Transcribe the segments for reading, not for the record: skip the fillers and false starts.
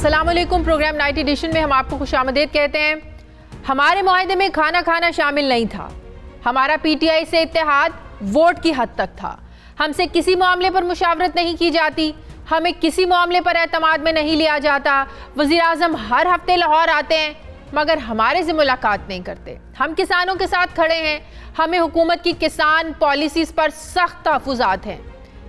अस्सलाम वालेकुम। Programme night addition में हम आपको खुशामदीद कहते हैं। हमारे मुआहदे में खाना खाना शामिल नहीं था। हमारा पीटीआई से इत्तेहाद वोट की हद तक था। हमसे किसी मामले पर मुशावरत नहीं की जाती। हमें किसी मामले पर एतमाद में नहीं लिया जाता। वज़ीर आज़म हर हफ्ते लाहौर आते हैं मगर हमारे से मुलाकात नहीं करते। हम किसानों के साथ खड़े हैं। हमें हुकूमत की किसान पॉलिसीज़ पर सख्त तहफ़्फ़ुज़ात हैं।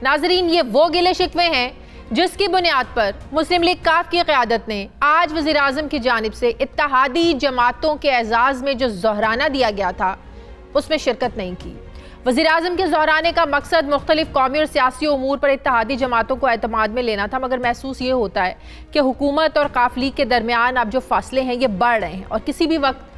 नाज़रीन, ये वो गिले शिकवे हैं जिसकी बुनियाद पर मुस्लिम लीग काफ की क़यादत ने आज वज़ीर आज़म की जानिब से इत्तेहादी जमातों के एजाज़ में जो ज़ोहराना दिया गया था उसमें शिरकत नहीं की। वज़ीर आज़म के ज़ोहराने का मकसद मुख्तलिफ कौमी और सियासी उमूर पर इत्तेहादी जमातों को एतमाद में लेना था, मगर महसूस ये होता है कि हुकूमत और काफ लीग के दरमियान अब जो फासले हैं ये बढ़ रहे हैं और किसी भी वक्त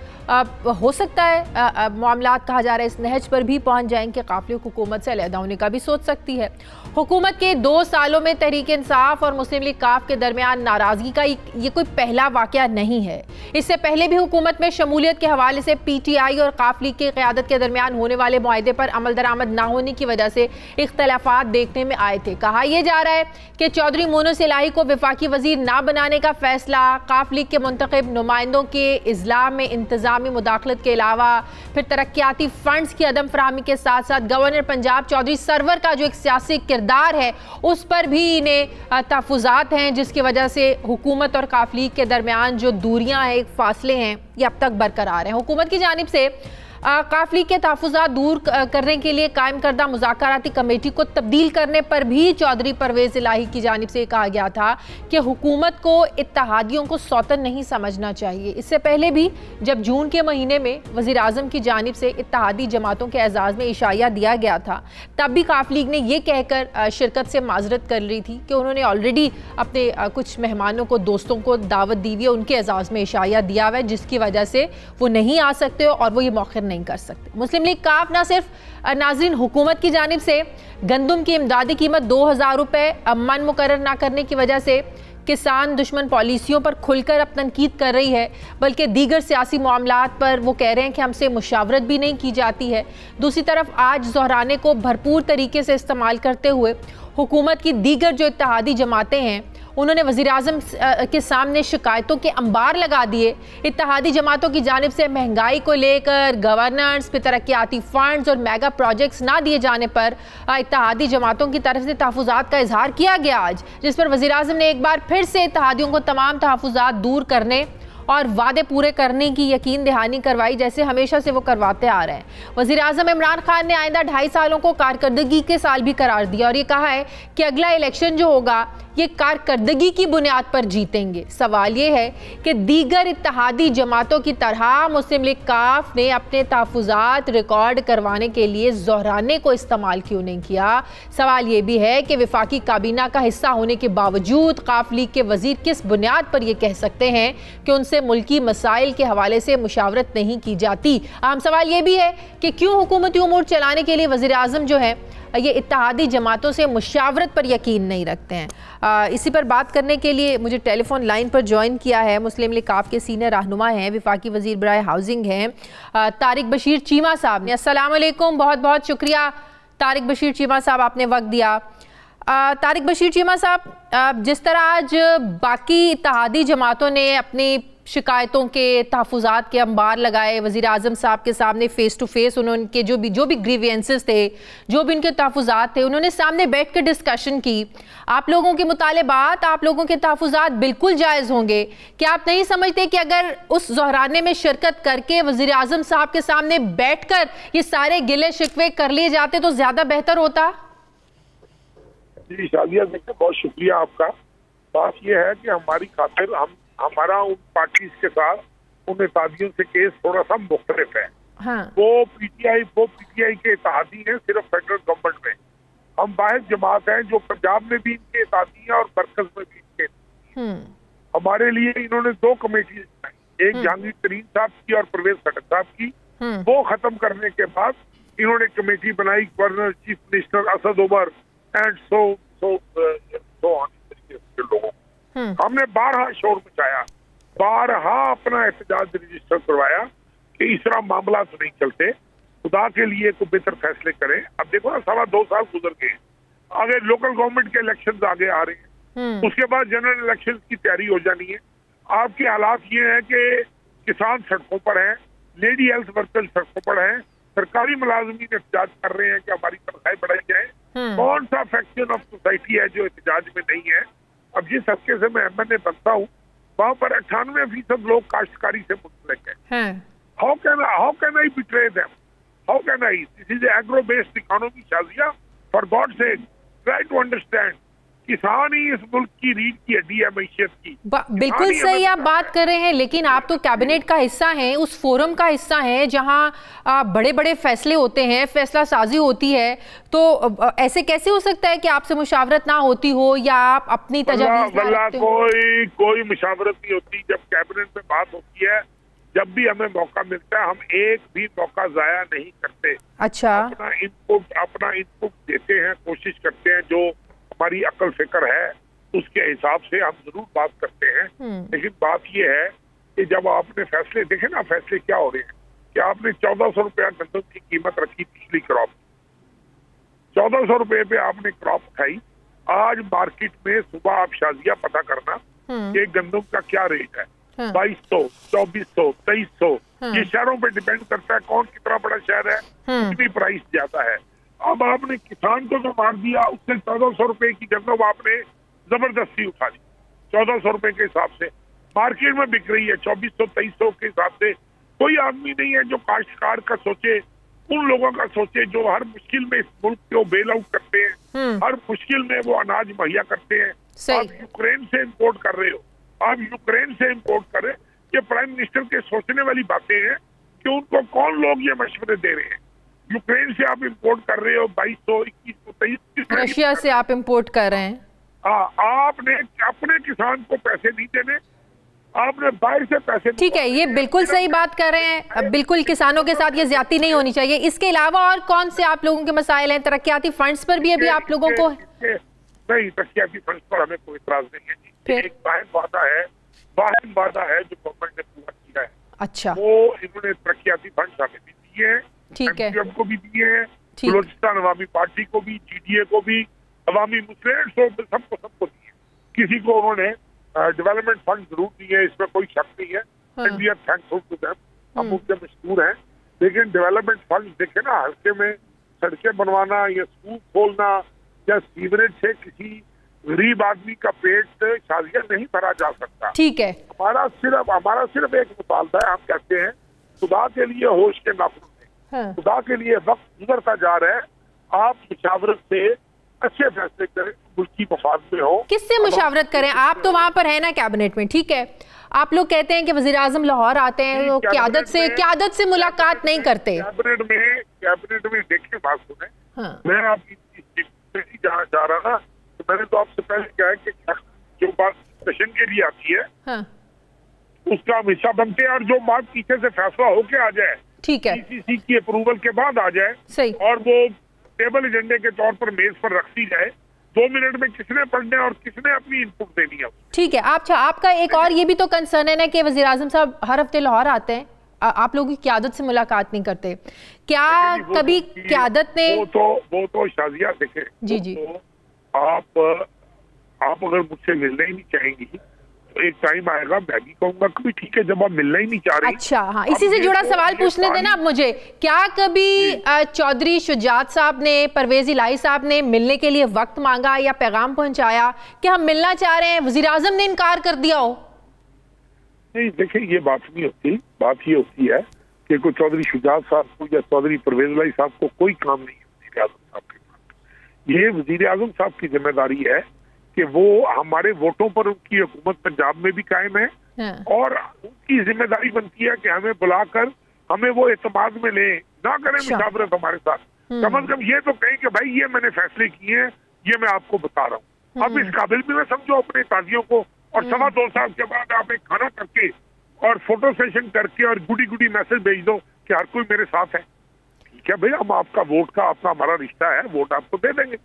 हो सकता है मामलात कहा जा रहा है इस नहज पर भी पहुंच जाएं कि काफ़िले हुकूमत से अलहदा होने का भी सोच सकती है। हुकूमत के 2 सालों में तहरीक इंसाफ और मुस्लिम लीग काफ के दरमियान नाराज़गी का ये कोई पहला वाक़या नहीं है। इससे पहले भी हुकूमत में शमूलियत के हवाले से पीटीआई और काफ लीग की क़यादत के दरमियान होने वाले मुआहदे पर अमल दरामद ना होने की वजह से इख्तलाफात देखने में आए थे। कहा यह जा रहा है कि चौधरी मोनस इलाही को वफाकी वज़ीर ना बनाने का फैसला, काफ लीग के मुंतखब नुमाइंदों के इज़्ला में इंतज़ामी मुदाखलत के अलावा फिर तरक्याती फंड्स की अदम फराहमी के साथ साथ गवर्नर पंजाब चौधरी सरवर का जो एक सियासी किरदार है उस पर भी इन्हें तहफ़्फ़ुज़ात हैं, जिसकी वजह से हुकूमत और काफ लीग के दरमियान जो दूरियां हैं, एक फासले हैं, ये अब तक बरकरार हैं। हुकूमत की जानिब से काफ लीग के तहफ़्फ़ुज़ात दूर करने के लिए कायम करदा मुज़ाकराती कमेटी को तब्दील करने पर भी चौधरी परवेज़ इलाही की जानिब से कहा गया था कि हुकूमत को इत्तेहादियों को सौतन नहीं समझना चाहिए। इससे पहले भी जब जून के महीने में वज़ीर आज़म की जानिब से इत्तेहादी जमातों के एजाज़ में इशाया दिया गया था, तब भी काफ लीग ने यह कहकर शिरकत से माजरत कर ली थी कि उन्होंने ऑलरेडी अपने कुछ मेहमानों को, दोस्तों को दावत दी हुई है, उनके एजाज़ में इशाया दिया हुआ है, जिसकी वजह से वो नहीं आ सकते और वो ये मौके नहीं कर सकते। मुस्लिम लीग काफ ना सिर्फ नाज़रीन हुकूमत की जानिब से गंदम की इमदादी कीमत 2000 रुपये मन मुकर्रर ना करने की वजह से किसान दुश्मन पॉलिसियों पर खुलकर अब तनकीद कर रही है, बल्कि दीगर सियासी मामलात पर वो कह रहे हैं कि हमसे मुशावरत भी नहीं की जाती है। दूसरी तरफ आज ज़ोहराने को भरपूर तरीके से इस्तेमाल करते हुए हुकूमत की दीगर जो इत्तेहादी जमातें हैं उन्होंने वज़ीर आज़म के सामने शिकायतों के अंबार लगा दिए। इत्तेहादी जमातों की जानिब से महंगाई को लेकर गवर्नेंस पे तरक्याती फ़ंड्स और मेगा प्रोजेक्ट्स ना दिए जाने पर इत्तेहादी जमातों की तरफ से तहफ़्फ़ुज़ात का इजहार किया गया आज, जिस पर वज़ीर आज़म ने एक बार फिर से इत्तेहादियों को तमाम तहफ़्फ़ुज़ात दूर करने और वादे पूरे करने की यकीन दहानी करवाई, जैसे हमेशा से वो करवाते आ रहे हैं। वज़ीर आज़म इमरान खान ने आइंदा 2.5 सालों को कारकर्दगी के साल भी करार दिया और ये कहा है कि अगला इलेक्शन जो होगा ये कारकर्दगी की बुनियाद पर जीतेंगे। सवाल ये है कि दीगर इत्तेहादी जमातों की तरह मुस्लिम लीग काफ ने अपने तहफ़्फ़ुज़ात रिकॉर्ड करवाने के लिए ज़ोहराने को इस्तेमाल क्यों नहीं किया। सवाल ये भी है कि वफाकी काबीना का हिस्सा होने के बावजूद काफ लीग के वज़ीर किस बुनियाद पर यह कह सकते हैं कि उनसे मुल्की मसाइल के हवाले से मुशावरत नहीं की जाती। अहम सवाल ये भी है कि क्यों हुकूमती उमूर चलाने के लिए वज़ीर आज़म जो है ये इत्तेहादी जमातों से मुशावरत पर यकीन नहीं रखते हैं। इसी पर बात करने के लिए मुझे टेलीफोन लाइन पर ज्वाइन किया है मुस्लिम लीग काफ के सीनियर रहनुमा हैं, वफाकी वज़ीर बराए हाउसिंग हैं, तारिक बशीर चीमा साहब ने। अस्सलाम वालेकुम, बहुत बहुत शुक्रिया तारिक बशीर चीमा साहब, आपने वक्त दिया। तारिक बशीर चीमा साहब, जिस तरह आज बाकी इत्तेहादी जमातों ने अपनी शिकायतों के तहफ़्फ़ुज़ात के अंबार लगाए, वज़ीर आज़म साहब के सामने फ़ेस टू फेस उन्होंने जो भी ग्रीवेंसेस थे, जो भी उनके तहफ़्फ़ुज़ात थे, उन्होंने सामने बैठ कर डिस्कशन की। आप लोगों के मुतालबात, आप लोगों के तहफ़्फ़ुज़ात बिल्कुल जायज़ होंगे। क्या आप नहीं समझते कि अगर उस ज़ोहराने में शिरकत करके वज़ीर आज़म साहब के सामने बैठ कर ये सारे गिले शिकवे कर लिए जाते तो ज़्यादा बेहतर होता? जी शादिया, देखिए बहुत शुक्रिया आपका। बात यह है कि हमारी खातिर हमारा उन पार्टीज के साथ उन इत्तेहादियों से केस थोड़ा सा मुख्तलिफ है। हाँ। वो पीटीआई के इत्तेहादी हैं सिर्फ फेडरल गवर्नमेंट में। हम वाहिद जमात हैं जो पंजाब में भी इनके इत्तेहादी हैं और मरकज में भी इनके। हमारे लिए इन्होंने 2 कमेटी बनाई, एक जहांगीर तरीन साहब की और परवेज खटक साहब की। वो खत्म करने के बाद इन्होंने कमेटी बनाई governor, chief minister, Asad Umar and so लोगों। हमने 12 शोर मचाया, 12 अपना एहतजाज रजिस्टर करवाया कि इस तरह मामला तो नहीं चलते, खुदा के लिए कोई बेहतर फैसले करें। अब देखो ना, 2.25 साल गुजर गए, आगे लोकल गवर्नमेंट के इलेक्शंस आगे आ रहे हैं। उसके बाद जनरल इलेक्शन की तैयारी हो जानी है। आपके हालात ये है कि किसान सड़कों पर हैं, लेडी हेल्थ वर्कर सड़कों पर हैं, सरकारी मुलाजमीन एहतजाज कर रहे हैं कि हमारी तनख्वाहें बढ़ाई जाए। कौन सा फैक्शन ऑफ सोसाइटी है जो एहतजाज में नहीं है? अब जिस हल्के से मैं एमएनए बनता हूँ वहाँ पर 98% लोग काश्तकारी से मुंसलिक हैं। How can I betray them? How can I? This is agro based economy Shazia. For God sake try to understand. किसान ही इस मुल्क की रीढ़ की हड्डी है मैशत की। बिल्कुल सही आप बात कर रहे हैं, लेकिन आप तो कैबिनेट का हिस्सा हैं, उस फोरम का हिस्सा हैं जहां बड़े बड़े फैसले होते हैं, फैसला साजी होती है। तो ऐसे कैसे हो सकता है कि आपसे मुशावरत ना होती हो या आप अपनी तजवीज़ ना रखते हो? कोई मुशावरत नहीं होती। जब कैबिनेट में बात होती है, जब भी हमें मौका मिलता है, हम एक भी मौका जाया नहीं करते। अच्छा, अपना इनपुट देते हैं, कोशिश करते हैं, जो हमारी अकल फिक्र है उसके हिसाब से हम जरूर बात करते हैं। लेकिन बात यह है कि जब आपने फैसले देखे ना, फैसले क्या हो रहे हैं कि आपने 1400 रुपया गंदम की कीमत रखी पिछली क्रॉप, 1400 रुपए पे आपने क्रॉप खाई। आज मार्केट में सुबह आप शाजिया पता करना कि गंदम का क्या रेट है। 2200, 2400, 2300, ये शहरों पे डिपेंड करता है कौन कितना बड़ा शहर है, कितनी प्राइस ज्यादा है। अब आपने किसान को जो मार दिया, उससे 1400 रुपए की गंदम आपने जबरदस्ती उठा ली। 1400 रुपए के हिसाब से मार्केट में बिक रही है 2400, 2300 के हिसाब से। कोई आदमी नहीं है जो काश्तकार का सोचे, उन लोगों का सोचे जो हर मुश्किल में इस मुल्क को बेल आउट करते हैं, हर मुश्किल में वो अनाज मुहैया करते हैं। आप यूक्रेन से इम्पोर्ट कर रहे हो, आप यूक्रेन से इम्पोर्ट कर रहे हैं। ये प्राइम मिनिस्टर के सोचने वाली बातें हैं कि उनको कौन लोग ये मशवरे दे रहे हैं। यूक्रेन से आप इंपोर्ट कर रहे हो 2200, 2100, 2300। रशिया से आप इंपोर्ट कर रहे हैं। आपने अपने किसान को पैसे नहीं देने, आपने बाहर से पैसे। ठीक है, ये बिल्कुल सही बात कर रहे हैं। अब बिल्कुल किसानों के साथ ये ज्यादती नहीं होनी चाहिए। इसके अलावा और कौन से आप लोगों के मसाइल हैं? तरक्याती फंड्स पर भी अभी आप लोगों को नहीं, तरक्याती फंड्स पर हमें कोई इतराज नहीं है। एक वाहिद वादा है जो गवर्नमेंट ने पूरा किया है। अच्छा, वो इन्होंने तरक्याती फंड हमें भी दिए हैं, ठीक है, को भी दिए हैं, बलूचिस्तान अवामी पार्टी को भी, जीडीए को भी, अवामी मुस्लिम सबको दिए। किसी को उन्होंने डेवलपमेंट फंड जरूर दिए, इसमें कोई शक नहीं है। And we are thankful to them, हम उनके मशहूर हैं। लेकिन डेवलपमेंट फंड देखे ना, हल्के में सड़कें बनवाना या स्कूल खोलना या सीवरेज से किसी गरीब आदमी का पेट शाजिया नहीं भरा जा सकता। ठीक है, हमारा सिर्फ एक मुतालबा है। हम कहते हैं खुदा के लिए होश के नाखून दें, खुदा के लिए वक्त गुजरता जा रहा है, आप मुशावरत से अच्छे फैसले करें, मुल्क की मफाद में हो। किससे मुशावरत करें? आप तो वहाँ पर है ना कैबिनेट में, ठीक है। आप लोग कहते हैं कि वज़ीर आज़म लाहौर आते हैं, वो क़यादत से मुलाकात नहीं करते। कैबिनेट में देखिए, बात सुने, मैं आपकी जाना चाह रहा ना, तो मैंने तो आपसे पहले क्या है कि जो बात सेशन के लिए आती है उसका हमेशा बनते हैं, और जो बात पीछे से फैसला होके आ जाए, ठीक है, पीसीसी की अप्रूवल के बाद आ जाए, सही, और वो टेबल एजेंडे के तौर पर मेज पर रखी जाए, 2 मिनट में किसने पढ़ना है और किसने अपनी इनपुट देनी है। ठीक है। अच्छा, आपका एक और ये भी तो कंसर्न है ना कि वज़ीर आज़म साहब हर हफ्ते लाहौर आते हैं, आप लोगों की क़यादत से मुलाकात नहीं करते। क्या कभी क़यादत ने वो तो शाजिया देखे जी तो आप अगर मुझसे मिलना ही नहीं चाहेंगी तो एक टाइम आएगा, मैं भी कहूंगा कि ठीक है, जब आप मिलना ही नहीं चाह रही। अच्छा, हाँ, इसी से जुड़ा सवाल पूछने देना आप मुझे। क्या कभी चौधरी शुजात साहब ने, परवेज इलाही साहब ने मिलने के लिए वक्त मांगा या पैगाम पहुंचाया कि हम मिलना चाह रहे हैं, वज़ीर आज़म ने इनकार कर दिया हो? नहीं, देखिए, ये बात नहीं होती। बात ये होती है कि कोई चौधरी शुजात साहब को या चौधरी परवेज इलाही साहब को कोई काम नहीं है वज़ीर आज़म साहब के साथ। ये वज़ीर आज़म साहब की जिम्मेदारी है कि वो हमारे वोटों पर उनकी हुकूमत पंजाब में भी कायम है, और उनकी जिम्मेदारी बनती है कि हमें बुलाकर हमें वो एतमाद में ले, ना करें मुशावरत हमारे साथ। कम से कम ये तो कहें कि भाई ये मैंने फैसले किए हैं, ये मैं आपको बता रहा हूँ। अब इस काबिल भी मैं समझो अपने ताजियों को, और 2.25 साल के बाद आप एक खाना करके और फोटो सेशन करके और गुडी मैसेज भेज दो कि हर कोई मेरे साथ है। ठीक है भाई, हम आपका वोट का आपका हमारा रिश्ता है, वोट आपको दे देंगे।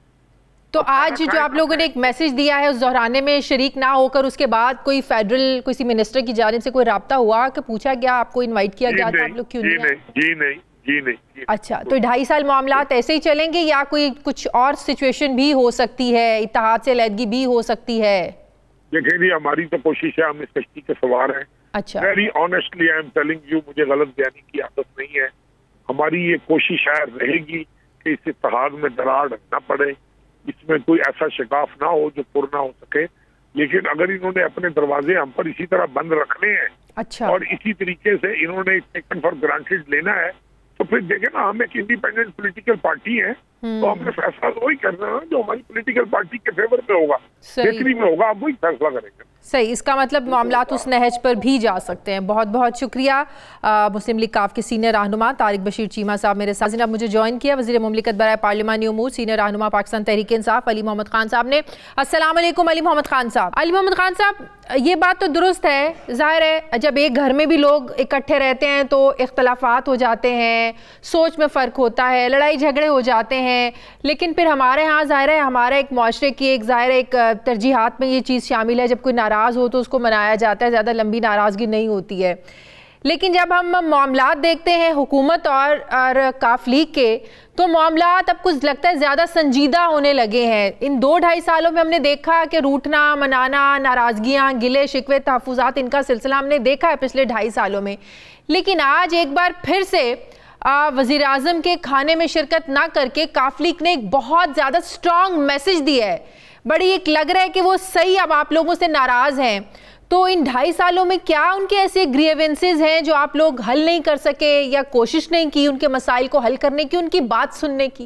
तो आज जो आप लोगों ने एक मैसेज दिया है, उस दोहराने में शरीक ना होकर उसके बाद कोई फेडरल किसी मिनिस्टर की जानिब से कोई राब्ता हुआ कि पूछा गया, आपको इनवाइट किया गया था, आप लोग क्यों नहीं? जी नहीं, जी नहीं। अच्छा, तो 2.5 साल मामलात ऐसे ही चलेंगे या कोई कुछ और सिचुएशन भी हो सकती है, इत्तेहाद से अलहदगी भी हो सकती है? देखिए जी, हमारी तो कोशिश है, हम इस कश्ती के सवार हैं। अच्छा, very honestly I am telling you, मुझे गलत बयानी की आदत नहीं है। हमारी ये कोशिश है रहेगी कि इस इत्तेहाद में दरार न पड़े, इसमें कोई ऐसा शिकाफ ना हो जो पुर ना हो सके। लेकिन अगर इन्होंने अपने दरवाजे हम पर इसी तरह बंद रखने हैं, अच्छा, और इसी तरीके से इन्होंने टेकन फॉर ग्रांटेड लेना है, तो फिर देखे ना, हम एक इंडिपेंडेंट पॉलिटिकल पार्टी है, तो हमने फैसला तो वही करना है जो हमारी पॉलिटिकल पार्टी के फेवर में होगा, बेहतरी में होगा, हम वही फैसला करेंगे। सही, इसका मतलब मामलात उस नहज पर भी जा सकते हैं। बहुत बहुत शुक्रिया मुस्लिम लीग काफ के सीनियर रहनुमा तारिक बशीर चीमा साहब मेरे साथ अब मुझे ज्वाइन किया। वज़ीर मुमलिकत बराए पार्लिमानी उमूर सीनियर रहनुमा पाकिस्तान तहरीक इंसाफ अली मोहम्मद खान साहब ने। अस्सलाम वालेकुम अली मोहम्मद खान साहब। अली मोहम्मद खान साहब, ये बात तो दुरुस्त है, ज़ाहिर है जब एक घर में भी लोग इकट्ठे रहते हैं तो इख्तलाफात हो जाते हैं, सोच में फ़र्क होता है, लड़ाई झगड़े हो जाते हैं, लेकिन फिर हमारे यहाँ ज़ाहिर है हमारे एक माशरे की एक ज़ाहिर एक तरजीहात में ये चीज़ शामिल है, जब कोई नाराज़ हो तो उसको मनाया जाता है, ज़्यादा लंबी नाराज़गी नहीं होती है। लेकिन जब हम मामलात देखते हैं हुकूमत और काफ लीग के, तो मामलात अब कुछ लगता है ज़्यादा संजीदा होने लगे हैं। इन 2-2.5 सालों में हमने देखा कि रूठना मनाना, नाराज़गियाँ, गिले शिकवे, तहफ़्फ़ुज़ात, इनका सिलसिला हमने देखा है पिछले 2.5 सालों में। लेकिन आज एक बार फिर से वज़ीर आज़म के खाने में शिरकत ना करके काफ लीग ने एक बहुत ज़्यादा स्ट्रॉन्ग मैसेज दिया है। बड़ी एक लग रहा है कि वो सही अब आप लोगों से नाराज़ हैं। तो इन 2.5 सालों में क्या उनके ऐसे ग्रीवेंसेस हैं जो आप लोग हल नहीं कर सके या कोशिश नहीं की उनके मसाइल को हल करने की, उनकी बात सुनने की?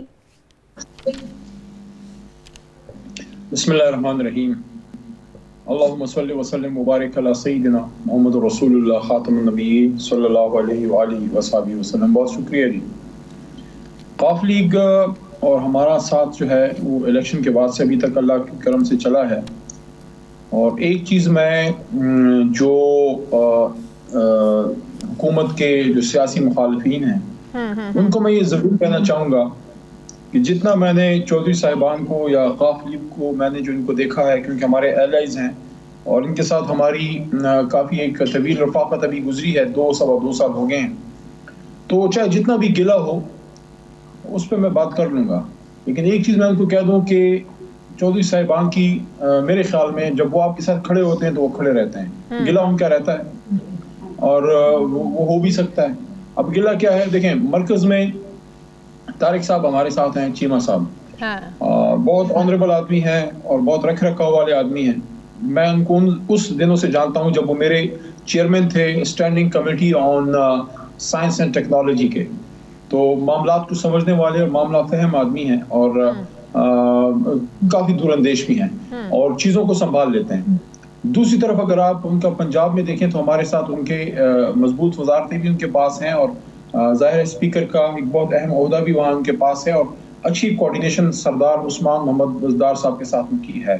बिस्मिल्लाहिर्रहमानिर्रहीम। अल्लाहुम्मा सल्लि व सल्लिम मुबारक अला सय्यिदिना मुहम्मद रसूलुल्लाह खातमुन नबिय्यीन सल्लल्लाहु अलैहि व आलिहि व सल्लम। बहुत शुक्रिया जी। काफ लीग और हमारा साथ जो है वो इलेक्शन के बाद से अभी तक अल्लाह के करम से चला है। और एक चीज़ मैं जो हुकूमत के जो सियासी मुखालिफिन हैं उनको मैं ये ज़रूर कहना चाहूँगा कि जितना मैंने चौधरी साहिबान को या काफ लीग को मैंने जो इनको देखा है, क्योंकि हमारे एलाइज हैं और इनके साथ हमारी काफ़ी एक तवील रफ़ाक़त अभी गुजरी है, 2 साल हो गए हैं, तो चाहे जितना भी गिला हो उस पर मैं बात कर लूँगा। लेकिन एक चीज़ मैं उनको कह दूँ कि चौधरी साहिबान की मेरे ख्याल में जब वो आपके साथ खड़े होते हैं तो वो खड़े रहते हैं, गिला उनका रहता है और वो हो भी सकता है। अब गिला क्या है, देखें मरकज़ में तारिक साहब हमारे साथ हैं, चीमा साहब बहुत ऑनरेबल आदमी हैं और बहुत रख रखाव वाले आदमी हैं। मैं उनको उस दिनों से जानता हूँ जब वो मेरे चेयरमैन थे standing committee on science and technology के। तो मामलात को समझने वाले और मामला फहम आदमी हैं और काफ़ी दूरंदेश भी हैं और चीज़ों को संभाल लेते हैं। दूसरी तरफ अगर आप उनका पंजाब में देखें तो हमारे साथ उनके मजबूत वजारतें भी उनके पास हैं और ज़ाहिर स्पीकर का एक बहुत अहम ओहदा भी वहाँ उनके पास है और अच्छी कोऑर्डिनेशन सरदार उस्मान मोहम्मद बज़दार साहब के साथ उनकी है।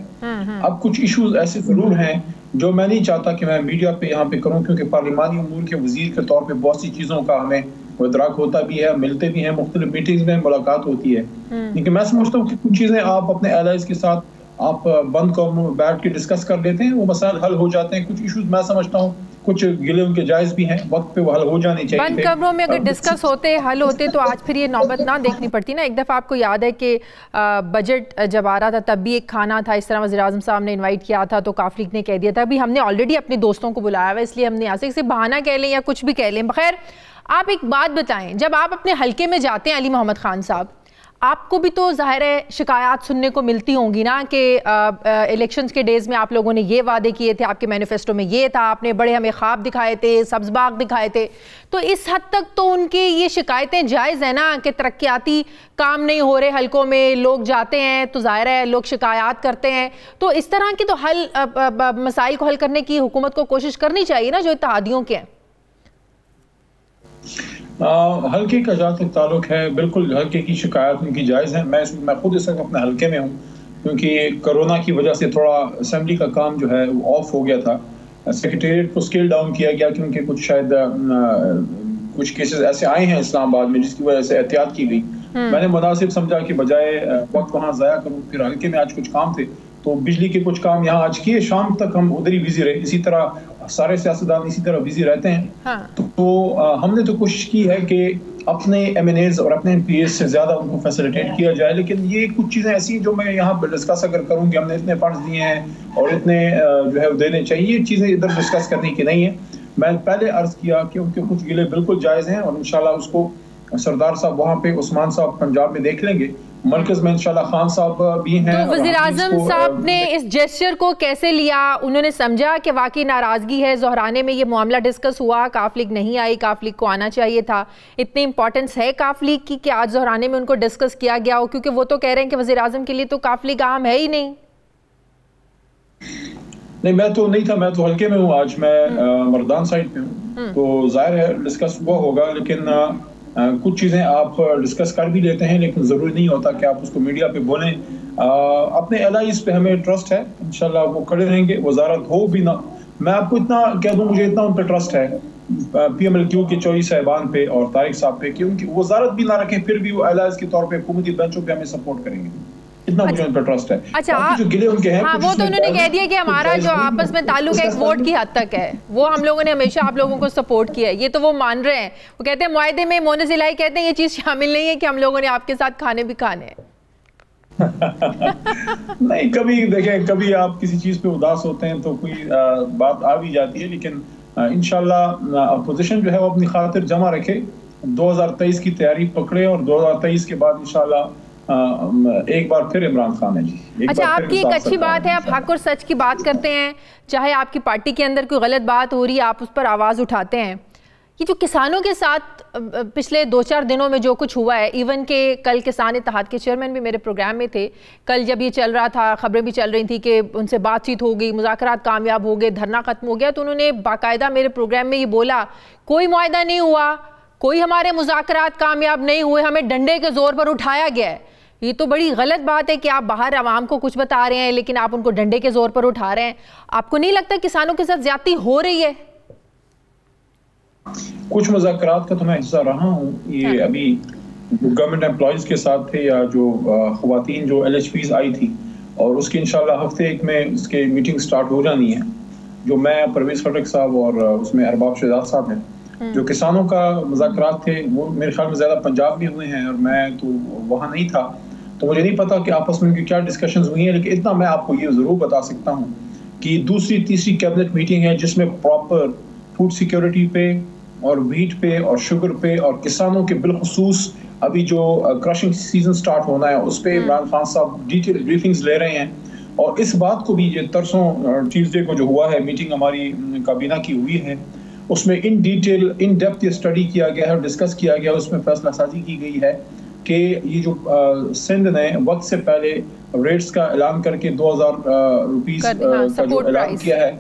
अब कुछ इश्यूज ऐसे ज़रूर हैं जो मैं नहीं चाहता कि मैं मीडिया पे यहाँ पे करूँ, क्योंकि पार्लिमानी उमूर के वज़ीर के तौर पे बहुत सी चीज़ों का हमें इदराक होता भी है, मिलते भी हैं, मुख्तलिफ मीटिंग्स में मुलाकात होती है। लेकिन मैं समझता हूँ कि कुछ चीज़ें आप अपने एलाइज के साथ आप बंद कौम बैठ के डिस्कस कर लेते हैं, वो मसाइल हल हो जाते हैं। कुछ इश्यूज मैं समझता हूँ कुछ गिले उनके जायज़ भी हैं, वक्त पे वो हल हो जाने चाहिए। बंद कमरों में अगर डिस्कस होते हल होते तो आज फिर ये नौबत ना देखनी पड़ती ना। एक दफ़ा आपको याद है कि बजट जब आ रहा था तब भी एक खाना था, इस तरह वज़ीर-ए-आज़म साहब ने इनवाइट किया था तो काफ लीग ने कह दिया था अभी हमने ऑलरेडी अपने दोस्तों को बुलाया हुआ, इसलिए हमने यहाँ से इसे बहाना कह लें या कुछ भी कह लें। खैर आप एक बात बताएं, जब आप अपने हलके में जाते हैं अली मोहम्मद खान साहब, आपको भी तो ज़ाहिर है शिकायत सुनने को मिलती होंगी ना कि इलेक्शंस के डेज़ में आप लोगों ने ये वादे किए थे, आपके मैनिफेस्टो में ये था, आपने बड़े हमें ख्वाब दिखाए थे, सब्ज़ बाग दिखाए थे। तो इस हद तक तो उनकी ये शिकायतें जायज़ है ना कि तरक्याती काम नहीं हो रहे हलकों में, लोग जाते हैं तो ज़ाहिर है लोग शिकायत करते हैं। तो इस तरह की तो हल मसाइल को हल करने की हुकूमत को कोशिश करनी चाहिए ना जो इत्तेहादियों के हैं। हल्के का जहाँ तक ताल्लुक है, बिल्कुल हल्के की शिकायत उनकी जायज़ है। मैं खुद इस वक्त अपने हल्के में हूँ, क्योंकि कोरोना की वजह से थोड़ा असेंबली का काम जो है वो ऑफ हो गया था। सेक्रेटेरिएट को स्केल डाउन किया गया क्योंकि कुछ शायद कुछ केसेस ऐसे आए हैं इस्लामाबाद में जिसकी वजह से एहतियात की गई। मैंने मुनासिब समझा कि बजाय वक्त वहाँ ज़ाया करूँ, फिर हल्के में आज कुछ काम थे तो बिजली के कुछ काम यहाँ आज किए, शाम तक हम उधर ही बिजी रहे। इसी तरह सारे सियासतदान इसी तरह बिजी रहते हैं। तो हमने तो कोशिश की है कि अपने MNAs और अपने MPAs से ज़्यादा उनको फैसिलिटेट किया जाए। लेकिन ये कुछ चीज़ें ऐसी हैं जो मैं यहाँ पर डिस्कस अगर करूँ कि हमने इतने फंड्स दिए हैं और इतने जो है देने चाहिए, ये चीज़ें इधर डिस्कस करने की नहीं है। मैं पहले अर्ज़ किया कि उनके कुछ गिले बिल्कुल जायज़ हैं और इंशाल्लाह उसको सरदार साहब वहाँ पे, उस्मान साहब पंजाब में देख लेंगे, मरकज में इंशाल्लाह खान साहब भी हैं। तो वज़ीर आज़म साहब ने इस जेस्चर को कैसे लिया? उन्होंने समझा कि वाकई नाराज़गी है, ज़ोहराने में ये मामला डिस्कस हुआ, काफ लीग नहीं आई, काफ लीग को आना चाहिए था, इतनी इंपॉर्टेंस है काफ लीग की कि आज ज़ोहराने में उनको डिस्कस किया गया हो? क्योंकि वो तो कह रहे हैं कि वज़ीर आज़म के लिए तो काफ लीग आम है ही नहीं। नहीं, मैं तो नहीं था, मैं तो हल्के में हूँ आज, मैं मर्दान साइड पे हूँ, तो जाहिर है डिस्कस हुआ होगा। लेकिन कुछ चीज़ें आप डिस्कस कर भी लेते हैं, लेकिन ज़रूरी नहीं होता कि आप उसको मीडिया पे बोलें। अपने एलाइज पे हमें ट्रस्ट है, इंशाल्लाह वो खड़े रहेंगे, वजारत हो भी ना। मैं आपको इतना कह दूँ, मुझे इतना उन पर ट्रस्ट है PMLQ के चौधरी साहिबान पे और तारिक साहब पे कि उनकी वजारत भी ना रखें, फिर भी वो एलाइज के तौर पर हुकूमती बेंचों पर हमें सपोर्ट करेंगे। इतना मुझे उन पर ट्रस्ट है। अच्छा, जो गिले उनके हैं, हाँ, वो तो उन्होंने कह दिया कि हमारा जो आपस में ताल्लुक है एक वोट की हद तक है, वो हम लोगों ने हमेशा आप लोगों को सपोर्ट किया है, ये तो वो मान रहे हैं। वो कहते हैं मुआहदे में मोनिस इलाही कहते हैं ये चीज़ शामिल नहीं है कि हम लोगों ने आपके साथ खाने भी खाने हैं। नहीं, कभी देखें, कभी आप किसी चीज़ पे उदास होते हैं तो कोई बात आ भी जाती है, लेकिन इंशाल्लाह अपोजिशन जो है वो अपनी खातिर जमा रखे, 2023 की तैयारी पकड़े और 2023 के बाद इंशाल्लाह एक बार फिर इमरान खान है जी। अच्छा, आपकी एक अच्छी बात है, आप हक और सच की बात करते हैं, चाहे आपकी पार्टी के अंदर कोई गलत बात हो रही है आप उस पर आवाज़ उठाते हैं। ये जो किसानों के साथ पिछले 2-4 दिनों में जो कुछ हुआ है, इवन के कल किसान इत्तेहाद के चेयरमैन भी मेरे प्रोग्राम में थे, कल जब ये चल रहा था, खबरें भी चल रही थी कि उनसे बातचीत हो गई, मुज़ाकरात कामयाब हो गए, धरना ख़त्म हो गया, तो उन्होंने बाकायदा मेरे प्रोग्राम में ये बोला कोई मुआहदा नहीं हुआ, कोई हमारे मुज़ाकरात कामयाब नहीं हुए, हमें डंडे के ज़ोर पर उठाया गया है। ये तो बड़ी गलत बात है कि आप बाहर आवाम को कुछ बता रहे हैं लेकिन आप उनको डंडे के जोर पर उठा रहे हैं। आपको नहीं लगता किसानों के साथ ज्यादती हो रही है? कुछ मुज़ाकरात का तो मैं हिस्सा रहा हूँ, ये अभी गवर्नमेंट एम्प्लॉयज के साथ थे या जो ख़वातीन जो LHPs आई थी, और उसकी इंशाल्लाह हफ्ते एक में इसके मीटिंग स्टार्ट हो जानी है, जो मैं परवेज़ खटक साहब और उसमें अरबाब शहजाद साहब हैं। जो किसानों का मुज़ाकरात थे वो मेरे ख्याल में ज़्यादा पंजाब में हुए हैं और मैं तो वहाँ नहीं था, तो मुझे नहीं पता कि आपस में उनकी क्या डिस्कशंस हुई हैं। लेकिन इतना मैं आपको ये ज़रूर बता सकता हूँ कि दूसरी तीसरी कैबिनेट मीटिंग है जिसमें प्रॉपर फूड सिक्योरिटी पे और वीट पे और शुगर पे और किसानों के बिलखुसूस अभी जो क्रशिंग सीजन स्टार्ट होना है उस पर इमरान खान साहब डिटेल ब्रीफिंग्स ले रहे हैं। और इस बात को भी, ये तरसों ट्यूसडे को जो हुआ है मीटिंग हमारी काबीना की हुई है, उसमें इन डिटेल इन डेप्थ ये स्टडी किया गया है, डिस्कस किया गया, उसमें फैसला साजी की गई है कि ये जो सिंध ने वक्त से पहले रेट्स का ऐलान करके 2000 रुपीस का जो ऐलान किया है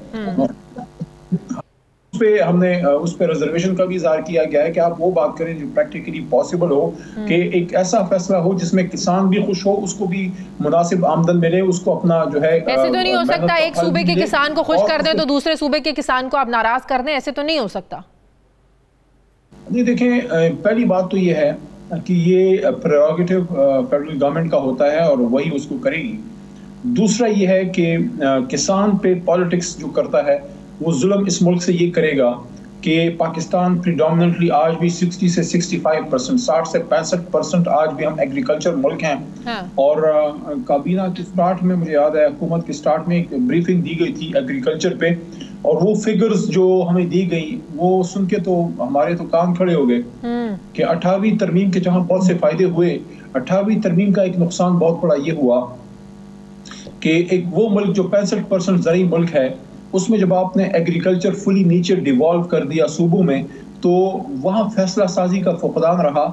उस पे हमने उस पे रिजर्वेशन का भी इज़हार किया गया है कि आप वो बात करें जो प्रैक्टिकली पॉसिबल हो, कि एक ऐसा फैसला हो जिसमें किसान भी खुश हो, उसको भी मुनासिब आमदन मिले, उसको अपना जो है। ऐसे तो नहीं हो सकता एक सूबे के किसान को खुश कर दें तो दूसरे सूबे के किसान को आप नाराज कर दें, ऐसे तो नहीं हो सकता। नहीं, देखें, पहली बात तो ये है कि ये प्रेरोगेटिव फेडरल गवर्नमेंट का होता है और वही उसको करेगी। दूसरा ये है कि किसान पे पॉलिटिक्स जो करता है वो जुल्म इस मुल्क से ये करेगा कि पाकिस्तान प्रीडोमिनेंटली आज भी 60 से 65%, 60 से 65% आज भी हम एग्रीकल्चर मुल्क हैं। हाँ। और काबीना के स्टार्ट में मुझे याद है, हुकूमत के स्टार्ट में एक ब्रीफिंग दी गई थी एग्रीकल्चर पे, और वो फिगर्स जो हमें दी गई वो सुन के तो हमारे तो कान खड़े हो गए कि 18वीं तरमीम के जहाँ बहुत से फायदे हुए, 18वीं तरमीम का एक नुकसान बहुत बड़ा ये हुआ कि एक वो मुल्क जो 65% ज़रई मुल्क है उसमें जब आपने एग्रीकल्चर फुली नीचे डिवॉल्व कर दिया सूबों में, तो वहाँ फैसला साजी का फुकदान रहा।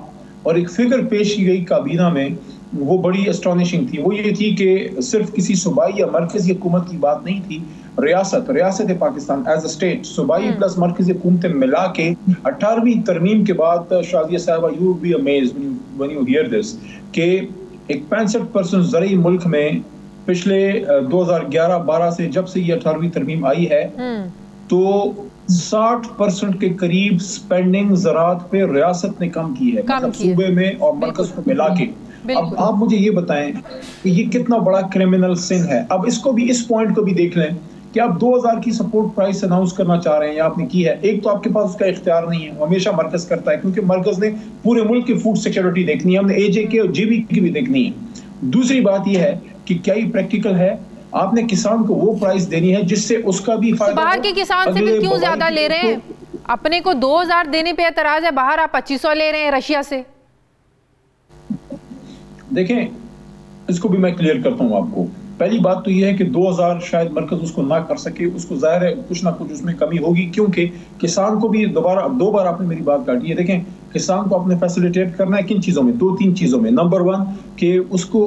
और एक फिगर पेश की गई काबीना में, वो बड़ी एस्टॉनिशिंग थी। वो ये थी कि सिर्फ किसी सूबाई या मरकज़ी हुकूमत की बात नहीं थी, रियासत पाकिस्तान एज अ स्टेट, सूबाई प्लस मरकज़ी हुकूमतें मिला के 18वीं तरमीम के बाद, शादिया साहबा you will be amazed when you here this, कि एक 65% ज़रई मुल्क में पिछले 2011-12 से जब से ये 18वीं तरमीम आई है तो 60% के करीब स्पेंडिंग ज़राअत पे रियासत ने कम की है, मतलब सूबे में और मरकज को मिला के। अब आप मुझे ये बताएं कि ये कितना बड़ा क्रिमिनल सिन है। अब इसको भी, इस पॉइंट को भी देख लें कि आप 2000 की सपोर्ट प्राइस अनाउंस करना चाह रहे हैं या आपने की है, एक तो आपके पास उसका इख्तियार नहीं है, हमेशा मरकज करता है क्योंकि मरकज ने पूरे मुल्क की फूड सिक्योरिटी देखनी है, हमने AJK और JB की भी देखनी है। दूसरी बात यह है कि क्या ये प्रैक्टिकल है, आपने किसान को वो प्राइस देनी है जिससे उसका भी फायदा। बाहर के किसान से भी क्यों ज्यादा ले रहे हैं? अपने को 2000 देने पे एतराज है, बाहर आप 2500 ले रहे हैं रशिया से। देखें, इसको भी मैं क्लियर करता हूं आपको। पहली बात तो यह है कि 2000 शायद मरकज उसको ना कर सके, उसको जाहिर है कुछ ना कुछ उसमें कमी होगी, क्योंकि किसान को भी दो बार आपने मेरी बात काटी है। देखें, किसान को आपने फैसिलिटेट करना है किन चीज़ों में? 2-3 चीज़ों में। नंबर 1 कि उसको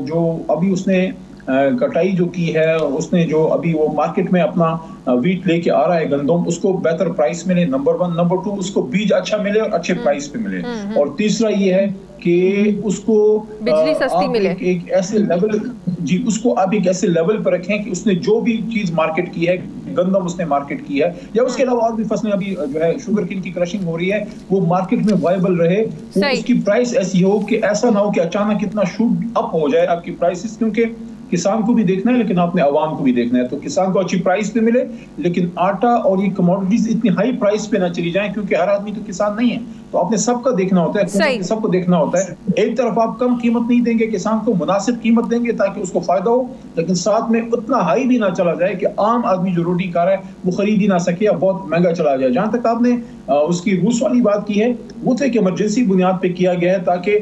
जो अभी उसने कटाई जो की है, उसने जो अभी वो मार्केट में अपना वीट लेके आ रहा है, गंदम, उसको बेहतर प्राइस मिले, नंबर 1। नंबर 2, उसको बीज अच्छा मिले और अच्छे प्राइस पे मिले। और तीसरा ये है कि उसको बिजली सस्ती मिले। एक ऐसे लेवल, जी, उसको आप एक ऐसे लेवल पर रखें कि उसने जो भी चीज मार्केट की है, गंदम उसने मार्केट की है या उसके अलावा और भी फसलें अभी जो है शुगर केन की क्रशिंग हो रही है, वो मार्केट में वायबल रहे, उसकी प्राइस ऐसी हो कि ऐसा ना हो कि अचानक इतना शूट अप हो जाए आपकी प्राइसेस, क्योंकि किसान को भी देखना है लेकिन आपने आवाम को भी देखना है। तो किसान को अच्छी प्राइस पे मिले, लेकिन आटा और ये कमोडिटीज इतनी हाई प्राइस पे ना चली जाएं, क्योंकि हर आदमी तो किसान नहीं है, तो आपने सबका देखना होता है, सबको देखना होता है। एक तरफ आप कम कीमत नहीं देंगे किसान को, मुनासिब कीमत देंगे ताकि उसको फायदा हो, लेकिन साथ में उतना हाई भी ना चला जाए कि आम आदमी जो रोटी खा रहा है वो खरीद ही ना सके या बहुत महंगा चला जाए। जहां तक आपने उसकी रूस वाली बात की है, वो तो एक इमरजेंसी बुनियाद पे किया गया है ताकि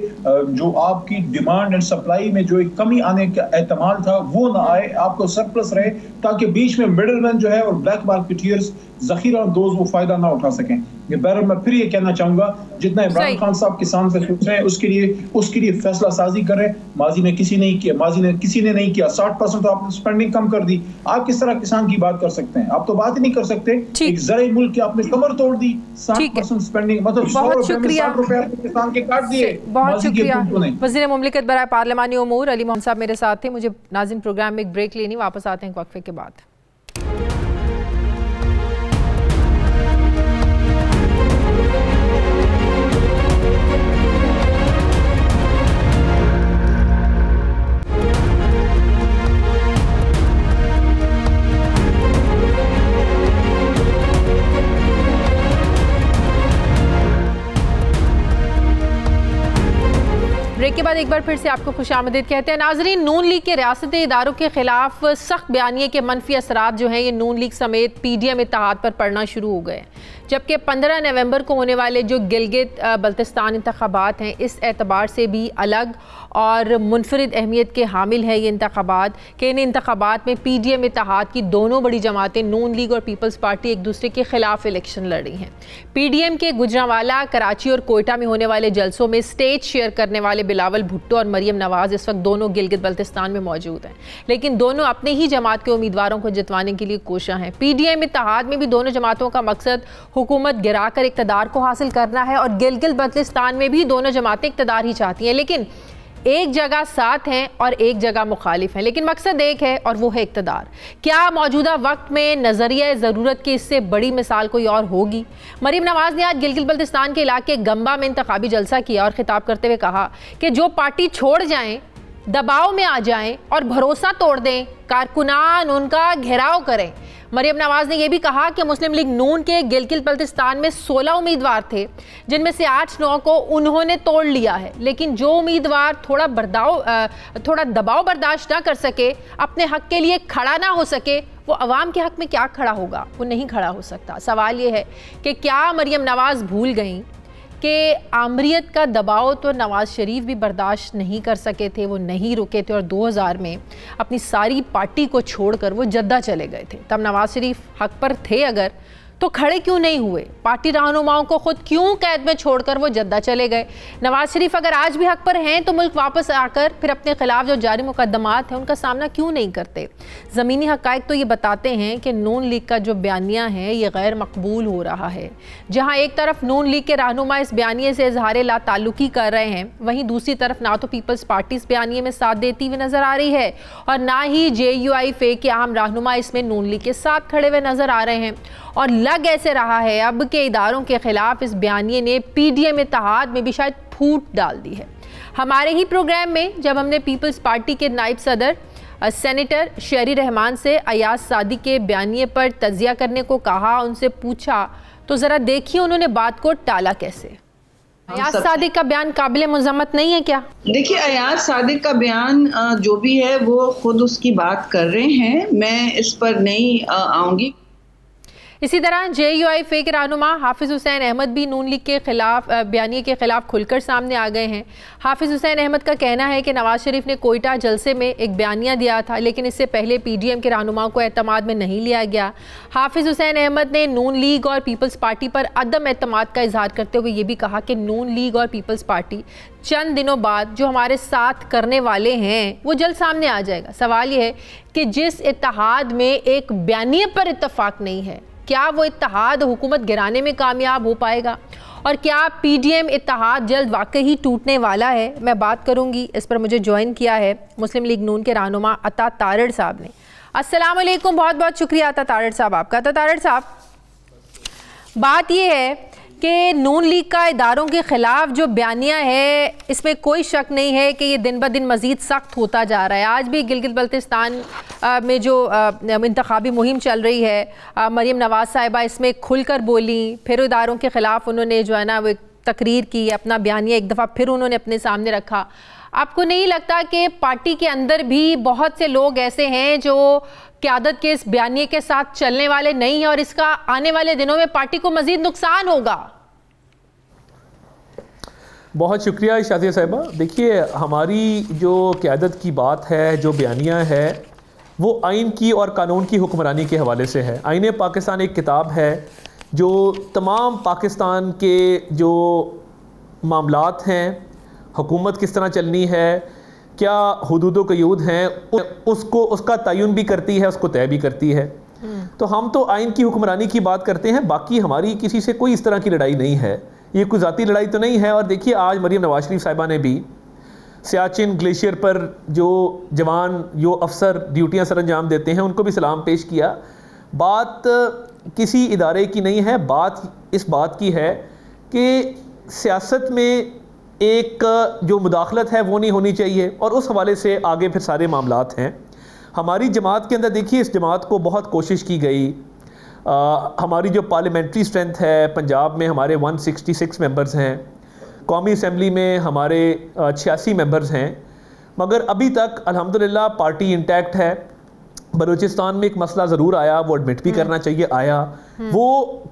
जो आपकी डिमांड एंड सप्लाई में जो एक कमी आने का एहतमाल था वो ना आए, आपको सरप्लस रहे, ताकि बीच में मिडलमैन जो है और ब्लैक मार्केटियर्स, जखीरा दोस्त वो फायदा ना उठा सकें। ये बहरहाल मैं फिर ये कहना चाहूंगा, जितना इमरान खान साहब किसान से सोच रहे हैं उसके लिए फैसला साजी करें। माजी में किसी ने नहीं किया। 60% तो आपने स्पेंडिंग कम कर दी, आप किस तरह किसान की बात कर सकते हैं? आप तो बात ही नहीं कर सकते। एक ज़राई मुल्क की आपने कमर तोड़ दी, 60% स्पेंडिंग, मतलब 100 रुपए किसान के काट दिए। बहुत शुक्रिया। वज़ीर मुमलिकत बराए पार्लिमानी उमूर अली मोहम्मद साहब मेरे साथ थे। मुझे नाज़रीन प्रोग्राम में एक ब्रेक लेनी, वापस आते हैं वक्फे के बाद। ब्रेक के बाद एक बार फिर से आपको खुशामदीद कहते हैं। नाजरीन, नून लीग के रियासती इदारों के खिलाफ सख्त बयानिए के मनफी असरात जो हैं ये नून लीग समेत PDM इत्तेहाद पर पड़ना शुरू हो गए, जबकि 15 नवंबर को होने वाले जो गिलगित बल्तिस्तान इंतखाबात हैं इस एतबार से भी अलग और मुनफरिद अहमियत के हामिल है ये इंतखाबात कि इन इंतखाबात में PDM इत्तेहाद की दोनों बड़ी जमातें नून लीग और पीपल्स पार्टी एक दूसरे के खिलाफ इलेक्शन लड़ रही हैं। PDM के गुजरांवाला, कराची और कोयटा में होने वाले जलसों में स्टेज शेयर करने वाले बिलावल भुट्टो और मरियम नवाज इस वक्त दोनों गिलगित बल्तिस्तान में मौजूद हैं, लेकिन दोनों अपने ही जमात के उम्मीदवारों को जितवाने के लिए कोशा हैं। PDM इत्तेहाद में भी दोनों जमातों का मकसद हुकूमत गिराकर इक़्तिदार को हासिल करना है और गिलगित बल्तिस्तान में भी दोनों जमातें इक़्तिदार ही चाहती हैं, लेकिन एक जगह साथ हैं और एक जगह मुखालिफ हैं, लेकिन मकसद एक है और वो है इक़्तिदार। क्या मौजूदा वक्त में नज़रिया ज़रूरत की इससे बड़ी मिसाल कोई और होगी? मरियम नवाज ने आज गिलगित बल्तिस्तान के इलाके गंबा में इंतखाबी जलसा किया और खिताब करते हुए कहा कि जो पार्टी छोड़ जाएं, दबाव में आ जाएं और भरोसा तोड़ दें, कारकुनान उनका घेराव करें। मरियम नवाज ने यह भी कहा कि मुस्लिम लीग नून के गिलगित बल्तिस्तान में 16 उम्मीदवार थे, जिनमें से 8-9 को उन्होंने तोड़ लिया है, लेकिन जो उम्मीदवार थोड़ा दबाव बर्दाश्त ना कर सके, अपने हक के लिए खड़ा ना हो सके, वो अवाम के हक में क्या खड़ा होगा? वो नहीं खड़ा हो सकता। सवाल ये है कि क्या मरियम नवाज भूल गई कि आमरीत का दबाव तो नवाज शरीफ भी बर्दाश्त नहीं कर सके थे, वो नहीं रुके थे और 2000 में अपनी सारी पार्टी को छोड़कर वो जद्दा चले गए थे। तब नवाज शरीफ हक पर थे अगर, तो खड़े क्यों नहीं हुए? पार्टी रहनुमाओं को खुद क्यों कैद में छोड़कर वो जद्दा चले गए? नवाज शरीफ अगर आज भी हक पर हैं तो मुल्क वापस आकर फिर अपने खिलाफ जो जारी मुकदमात हैं उनका सामना क्यों नहीं करते? ज़मीनी हक़ाइक़ तो ये बताते हैं कि नून लीग का जो बयानिया है ये गैर मकबूल हो रहा है। जहाँ एक तरफ नून लीग के रहनुमा इस बयानिए से इजहार ला ताल्लुकी कर रहे हैं, वहीं दूसरी तरफ ना तो पीपल्स पार्टी इस बयानिए में साथ देती हुई नजर आ रही है और ना ही JUI के अहम रहनुमा इसमें नून लीग के साथ खड़े हुए नजर आ रहे हैं। और लग ऐसे रहा है अब के इदारों के खिलाफ इस बयानिए ने PDM इत्तेहाद में भी शायद फूट डाल दी है। हमारे ही प्रोग्राम में जब हमने पीपल्स पार्टी के नायब सदर सेनेटर शहरी रहमान से अयाज सादी के बयानिए पर तजिया करने को कहा, उनसे पूछा तो ज़रा देखिए उन्होंने बात को टाला कैसे। अयाज सादिक का बयान काबिल मज़म्मत नहीं है क्या? देखिए, अयाज सादिक का बयान जो भी है वो खुद उसकी बात कर रहे हैं, मैं इस पर नहीं आऊँगी। इसी तरह JUIF के रहनुमा हाफिज़ हुसैन अहमद भी नून लीग के खिलाफ बयानिए के खिलाफ खुलकर सामने आ गए हैं। हाफिज़ हुसैन अहमद का कहना है कि नवाज शरीफ ने कोयटा जलसे में एक बयानिया दिया था, लेकिन इससे पहले PDM के रहनुमाओं को एतमाद में नहीं लिया गया। हाफिज़ हुसैन अहमद ने नून लीग और पीपल्स पार्टी पर अदम एतमाद का इजहार करते हुए ये भी कहा कि नून लीग और पीपल्स पार्टी चंद दिनों बाद जो हमारे साथ करने वाले हैं वो जल्द सामने आ जाएगा। सवाल ये है कि जिस इत्तेहाद में एक बयानिए पर इत्तफाक नहीं है, क्या वो इत्तेहाद हुकूमत गिराने में कामयाब हो पाएगा और क्या PDM इत्तेहाद जल्द वाकई ही टूटने वाला है? मैं बात करूंगी, इस पर मुझे ज्वाइन किया है मुस्लिम लीग नून के रहनुमा अता तारड़ साहब ने। अस्सलाम वालेकुम, बहुत बहुत शुक्रिया अता तारड़ साहब आपका। अता तारड़ साहब, बात ये है कि नून लीग का इदारों के ख़िलाफ़ जो बयानिया है इसमें कोई शक नहीं है कि ये दिन ब दिन मज़ीद सख्त होता जा रहा है। आज भी गिलगित बल्तिस्तान में जो इंतखाबी मुहिम चल रही है, मरीम नवाज़ साहिबा इसमें खुलकर बोली, फिर इदारों के ख़िलाफ़ उन्होंने जो है ना वो एक तकरीर की, अपना बयानिया एक दफ़ा फिर उन्होंने अपने सामने रखा। आपको नहीं लगता कि पार्टी के अंदर भी बहुत से लोग ऐसे हैं जो क़यादत के इस बयानिए के साथ चलने वाले नहीं हैं और इसका आने वाले दिनों में पार्टी को मजीद नुकसान होगा? बहुत शुक्रिया शादिया साहिबा। देखिए, हमारी जो क़यादत की बात है, जो बयानिया है, वो आइन की और कानून की हुक्मरानी के हवाले से है। आइन पाकिस्तान एक किताब है जो तमाम पाकिस्तान के जो मामलात हैं, हुकूमत किस तरह चलनी है, क्या हुदूद क़यूद हैं, उसको उसका तयन भी करती है, उसको तय भी करती है। तो हम तो आइन की हुक्मरानी की बात करते हैं, बाकी हमारी किसी से कोई इस तरह की लड़ाई नहीं है, ये कोई ज़ाती लड़ाई तो नहीं है। और देखिए, आज मरीम नवाज शरीफ साहिबा ने भी सियाचिन ग्लेशियर पर जो जवान, जो अफसर ड्यूटियाँ सर अंजाम देते हैं, उनको भी सलाम पेश किया। बात किसी इदारे की नहीं है, बात इस बात की है कि सियासत में एक जो मुदाखलत है वो नहीं होनी चाहिए, और उस हवाले से आगे फिर सारे मामलात हैं। हमारी जमात के अंदर देखिए, इस जमात को बहुत कोशिश की गई। हमारी जो पार्लियामेंट्री स्ट्रेंथ है, पंजाब में हमारे 166 मेंबर्स हैं, कौमी असम्बली में हमारे 86 मेंबर्स हैं, मगर अभी तक अल्हम्दुलिल्लाह पार्टी इंटैक्ट है। बलूचिस्तान में एक मसला ज़रूर आया, वो एडमिट भी करना चाहिए, आया। वो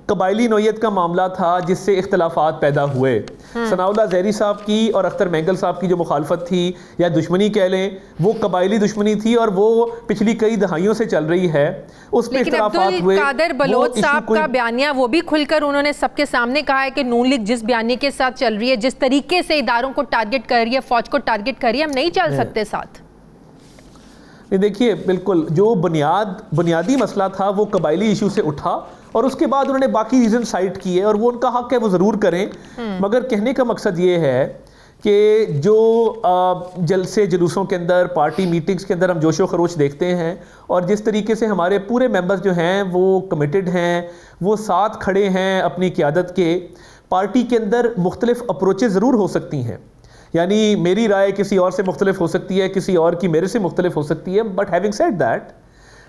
कबायली नौयत का मामला था जिससे इख्तलाफात पैदा हुए। सनाउल्लाह ज़हरी साहब की और अख्तर महंगल साहब की जो मुखालफत थी या दुश्मनी कह लें, वो कबायली दुश्मनी थी और वो पिछली कई दहाइयों से चल रही है। उस पर इख्तलाफात हुए। कादर बलोच साहब का बयानिया वो भी खुलकर उन्होंने सबके सामने कहा है कि नून लीग जिस बयानिए के साथ चल रही है, जिस तरीके से इदारों को टारगेट कर रही है, फौज को टारगेट कर रही है, हम नहीं चल सकते साथ। देखिए, बिल्कुल जो बुनियादी मसला था वो कबायली इशू से उठा और उसके बाद उन्होंने बाकी रीज़न साइट किए और वो उनका हक है, वो ज़रूर करें। मगर कहने का मकसद ये है कि जो जलसे जुलूसों के अंदर, पार्टी मीटिंग्स के अंदर हम जोशो खरोश देखते हैं और जिस तरीके से हमारे पूरे मेंबर्स जो हैं वो कमिटेड हैं, वो साथ खड़े हैं अपनी क़यादत के। पार्टी के अंदर मुख्तलिफ अप्रोचेज़ ज़रूर हो सकती हैं, यानी मेरी राय किसी और से मुख्तलिफ हो सकती है, किसी और की मेरे से मुख्तलिफ हो सकती है, बट हैविंग सेड दैट,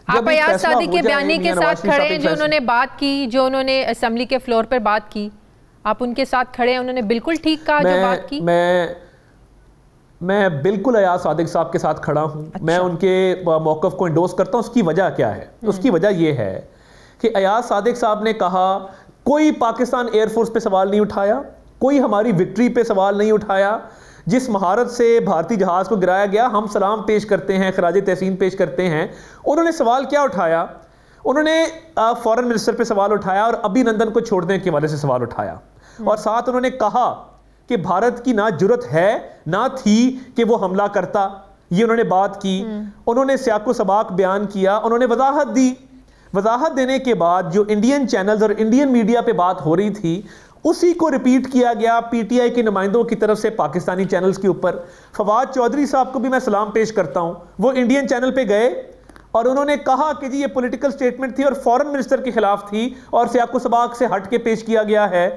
आप अयाज सादी के बयानी के साथ खड़े हैं, जो उन्होंने बात की, जो उन्होंने असेंबली के फ्लोर पर बात की, आप उनके साथ खड़े हैं, उन्होंने बिल्कुल ठीक कहा जो बात की। मैं बिल्कुल अयाज सादिक साहब के साथ खड़ा हूँ। अच्छा। मैं उनके मौक़िफ़ को इंडोर्स करता हूँ। उसकी वजह क्या है? उसकी वजह यह है कि अयाज सादिक साहब ने कहा कोई पाकिस्तान एयरफोर्स पे सवाल नहीं उठाया, कोई हमारी विक्ट्री पे सवाल नहीं उठाया, जिस महारत से भारतीय जहाज़ को गिराया गया हम सलाम पेश करते हैं, खराज तहसीन पेश करते हैं। उन्होंने सवाल क्या उठाया? उन्होंने फॉरेन मिनिस्टर पे सवाल उठाया और अभिनंदन को छोड़ने के वाले से सवाल उठाया, और साथ उन्होंने कहा कि भारत की ना जुर्रत है ना थी कि वो हमला करता। ये उन्होंने बात की। उन्होंने सियाको सबाक बयान किया, उन्होंने वजाहत दी। वजाहत देने के बाद जो इंडियन चैनल्स और इंडियन मीडिया पे बात हो रही थी उसी को रिपीट किया गया पीटीआई के नुमाइंदों की तरफ से पाकिस्तानी चैनल्स के ऊपर। फवाद चौधरी साहब को भी मैं सलाम पेश करता हूं, वो इंडियन चैनल पे गए और उन्होंने कहा कि जी ये पॉलिटिकल स्टेटमेंट थी और फॉरेन मिनिस्टर के खिलाफ थी और सियाको सबाक से हट के पेश किया गया है।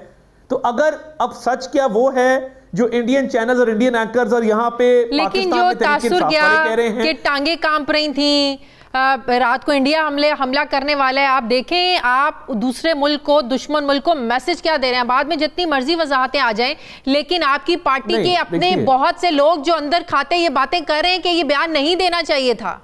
तो अगर अब सच क्या वो है जो इंडियन चैनल्स और इंडियन एंकर्स और यहाँ पे लेकिन जो तासुर गया कि टांगे कांप रही थी, रात को इंडिया हमला करने वाला है, आप देखें आप दूसरे मुल्क को, दुश्मन मुल्क को मैसेज क्या दे रहे हैं। बाद में जितनी मर्जी वजाहतें आ जाएं, लेकिन आपकी पार्टी के अपने बहुत से लोग जो अंदर खाते ये बातें कर रहे हैं कि ये बयान नहीं देना चाहिए था।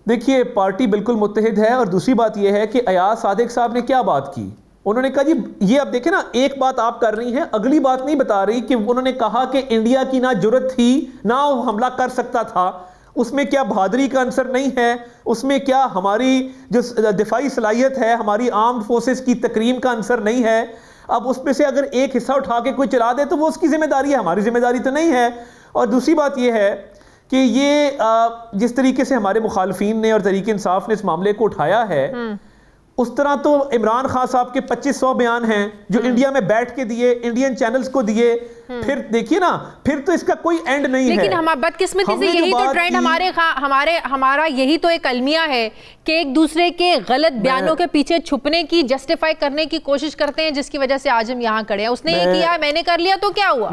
देखिए पार्टी बिल्कुल मुत्तहिद है, और दूसरी बात यह है कि अयाज सादिक साहब ने क्या बात की, उन्होंने कहा जी ये अब देखें ना, एक बात आप कर रही हैं, अगली बात नहीं बता रही कि उन्होंने कहा कि इंडिया की ना जुर्रत थी ना वो हमला कर सकता था। उसमें क्या बहादुरी का आंसर नहीं है, उसमें क्या हमारी जो दिफाई सलाहियत है, हमारी आर्म्ड फोर्सेस की तकरीम का आंसर नहीं है। अब उसमें से अगर एक हिस्सा उठा के कोई चला दे तो वो उसकी जिम्मेदारी है, हमारी जिम्मेदारी तो नहीं है। और दूसरी बात यह है कि ये जिस तरीके से हमारे मुखालफीन ने और तहरीक इंसाफ ने इस मामले को उठाया है, उस तरह तो इमरान खान साहब के 2500 बयान हैं जो इंडिया में बैठ के दिए, इंडियन चैनल्स को दिए, फिर देखिए ना, फिर तो इसका कोई एंड नहीं है। लेकिन हम बदकिस्मती से यही तो ट्रेंड हमारा यही तो एक अलमिया है कि एक दूसरे के गलत बयानों के पीछे छुपने की, जस्टिफाई करने की कोशिश करते हैं, जिसकी वजह से आज हम यहाँ खड़े हैं। उसने ये किया, मैंने कर लिया तो क्या हुआ?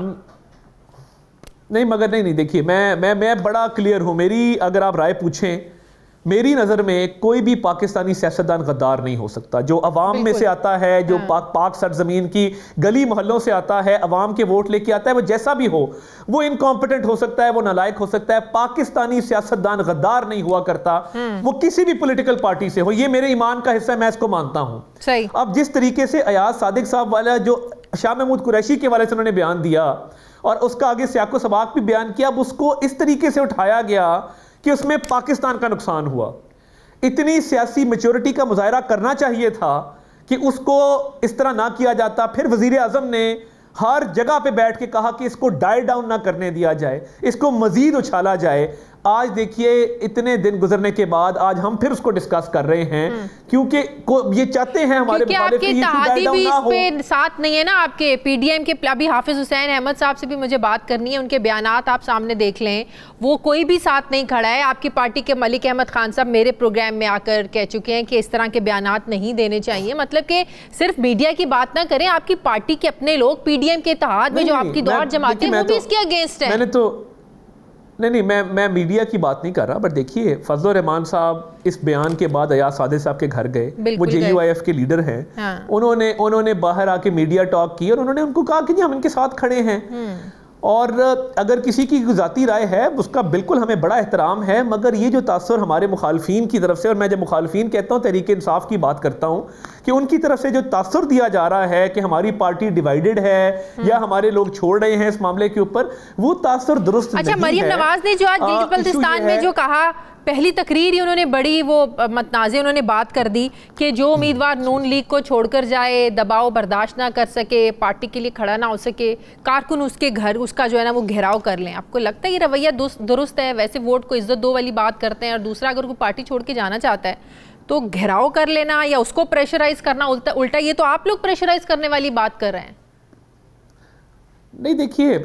नहीं मगर नहीं देखिए मैं बड़ा क्लियर हूं। मेरी अगर आप राय पूछें, मेरी नज़र में कोई भी पाकिस्तानी सियासतदान गद्दार नहीं हो सकता। जो अवाम में से आता है, जो पाक सरजमीन की गली मोहल्लों से आता है, अवाम के वोट लेके आता है, वो जैसा भी हो, वो इनकॉम्पिटेंट हो सकता है, वो नालायक हो सकता है। पाकिस्तानी सियासतदान गद्दार नहीं हुआ करता, वो किसी भी पॉलिटिकल पार्टी से हो। ये मेरे ईमान का हिस्सा है, मैं इसको मानता हूँ। सही। अब जिस तरीके से अयाज सादिक साहब वाला जो शाह महमूद कुरैशी के वाले से उन्होंने बयान दिया और उसका आगे सियाको सबाक भी बयान किया, अब उसको इस तरीके से उठाया गया कि उसमें पाकिस्तान का नुकसान हुआ। इतनी सियासी मैच्योरिटी का मुजाहरा करना चाहिए था कि उसको इस तरह ना किया जाता। फिर वजीर आजम ने हर जगह पे बैठ के कहा कि इसको डाई डाउन ना करने दिया जाए, इसको मजीद उछाला जाए। आज देखिए इतने दिन गुजरने के बाद आज हम फिर उसको डिस्कस कर रहे हैं, क्योंकि ये चाहते हैं हमारे मुखालिफ कि डाई डाउन ना हो। इस पे साथ नहीं है ना आपके पीडीएम के। अभी हाफिज हुसैन अहमद साहब से भी मुझे बात करनी है, उनके बयानात आप सामने देख लें, वो कोई भी साथ नहीं खड़ा है। आपकी पार्टी के मलिक अहमद खान साहब मेरे प्रोग्राम में आकर कह चुके हैं कि इस तरह के बयानात नहीं देने चाहिए। मतलब कि सिर्फ मीडिया की बात ना करें, आपकी पार्टी के अपने लोग पीडीएम के इत्तेहाद में जो आपकी दो और जमातें हैं वो भी इसके अगेंस्ट है। मैंने तो नहीं मैं मीडिया की बात नहीं कर रहा, बट देखिए फजल रहमान साहब इस बयान के बाद अयाज सादिक साहब के घर गए, वो JUIF के लीडर हैं। हाँ। उन्होंने बाहर आके मीडिया टॉक की और उन्होंने उनको कहा कि हम इनके साथ खड़े हैं। और अगर किसी की ज़ाती राय है उसका बिल्कुल हमें बड़ा एहतराम है, मगर ये जो तासुर हमारे मुखालफीन की तरफ से, और मैं जब मुखालफीन कहता हूँ तहरीक इंसाफ की बात करता हूँ, कि उनकी तरफ से जो तासुर दिया जा रहा है कि हमारी पार्टी डिवाइडेड है या हमारे लोग छोड़ रहे हैं इस मामले के ऊपर, वो तासुर दुरुस्त नहीं है। अच्छा, मरियम नवाज ने जो आज गिलगित बल्तिस्तान में जो कहा, पहली तकरीर ही उन्होंने बड़ी वो मतनाज़े उन्होंने बात कर दी कि जो उम्मीदवार नून लीग को छोड़कर जाए, दबाव बर्दाश्त ना कर सके, पार्टी के लिए खड़ा ना हो सके, कारकुन उसके घर उसका जो है ना वो घेराव कर लें। आपको लगता है ये रवैया दुरुस्त है? वैसे वोट को इज्जत दो वाली बात करते हैं, और दूसरा अगर कोई पार्टी छोड़ के जाना चाहता है तो घेराव कर लेना या उसको प्रेशराइज करना, उल्टा ये तो आप लोग प्रेशराइज करने वाली बात कर रहे हैं। नहीं देखिए,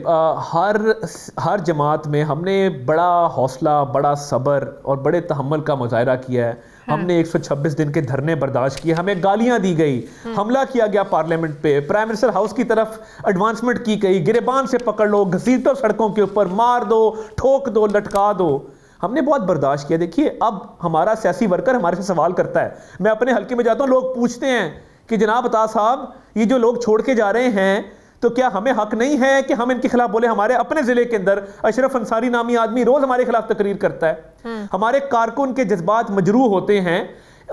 हर जमात में हमने बड़ा हौसला, बड़ा सब्र और बड़े तहम्मुल का मुजाहरा किया है। हाँ। हमने 126 दिन के धरने बर्दाश्त किए, हमें गालियां दी गई, हमला किया गया पार्लियामेंट पे, प्राइम मिनिस्टर हाउस की तरफ एडवांसमेंट की गई, गिरेबान से पकड़ लो, घसीटो सड़कों के ऊपर, मार दो, ठोक दो, लटका दो। हमने बहुत बर्दाश्त किया। देखिए अब हमारा सियासी वर्कर हमारे से सवाल करता है, मैं अपने हल्के में जाता हूँ, लोग पूछते हैं कि जनाब अता साहब ये जो लोग छोड़ के जा रहे हैं तो क्या हमें हक नहीं है कि हम इनके खिलाफ बोले? हमारे अपने जिले के अंदर अशरफ अंसारी नामी आदमी रोज हमारे खिलाफ तकरीर करता है, हमारे कारकुन के जज्बात मजरूह होते हैं,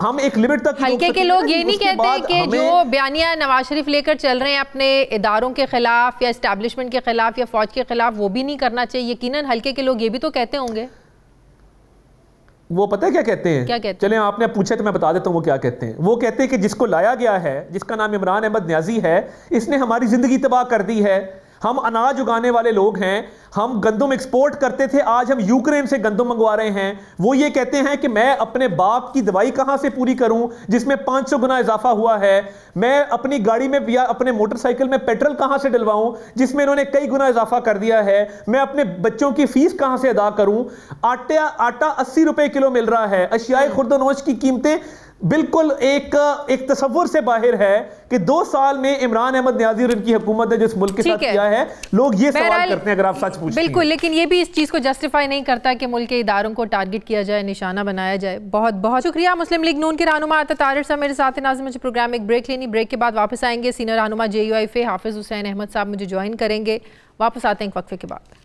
हम एक लिमिट तक हल्के के लोग ये नहीं कहते कि जो बयानिया नवाज शरीफ लेकर चल रहे हैं अपने इदारों के खिलाफ या एस्टैब्लिशमेंट के खिलाफ या फौज के खिलाफ, वो भी नहीं करना चाहिए। यकीनन हल्के के लोग ये भी तो कहते होंगे। वो पता है क्या कहते हैं? क्या कहते हैं? चले आपने पूछा तो मैं बता देता हूँ वो क्या कहते हैं। वो कहते हैं कि जिसको लाया गया है, जिसका नाम इमरान अहमद न्याजी है, इसने हमारी जिंदगी तबाह कर दी है। हम अनाज उगाने वाले लोग हैं, हम गंदम एक्सपोर्ट करते थे, आज हम यूक्रेन से गंदम मंगवा रहे हैं। वो ये कहते हैं कि मैं अपने बाप की दवाई कहां से पूरी करूं जिसमें 500 गुना इजाफा हुआ है, मैं अपनी गाड़ी में या अपने मोटरसाइकिल में पेट्रोल कहां से डलवाऊं जिसमें इन्होंने कई गुना इजाफा कर दिया है, मैं अपने बच्चों की फीस कहां से अदा करूं। आटा 80 रुपए किलो मिल रहा है, अशियाए खुर्दोनोश की कीमतें बिल्कुल एक तस्वुर से बाहर है कि 2 साल में इमरान अहमद न्याजी और इनकी हुकूमत ने जिस मुल्क के साथ किया है, लोग ये सवाल करते हैं अगर आप सच पूछते हैं। बिल्कुल, लेकिन ये भी इस चीज़ को जस्टिफाई नहीं करता कि मुल्क के इदारों को टारगेट किया जाए, निशाना बनाया जाए। बहुत बहुत शुक्रिया। मुस्लिम लीग नून के रहनुमा अता तारिर साहब मेरे साथ नाज़िम। मुझे प्रोग्राम एक ब्रेक लेनी, ब्रेक के बाद वापस आएंगे। सीनियर रहनुमा JUIFA हाफिज़ हुसैन अहमद साहब मुझे ज्वाइन करेंगे। वापस आते हैं एक वक्फे के बाद।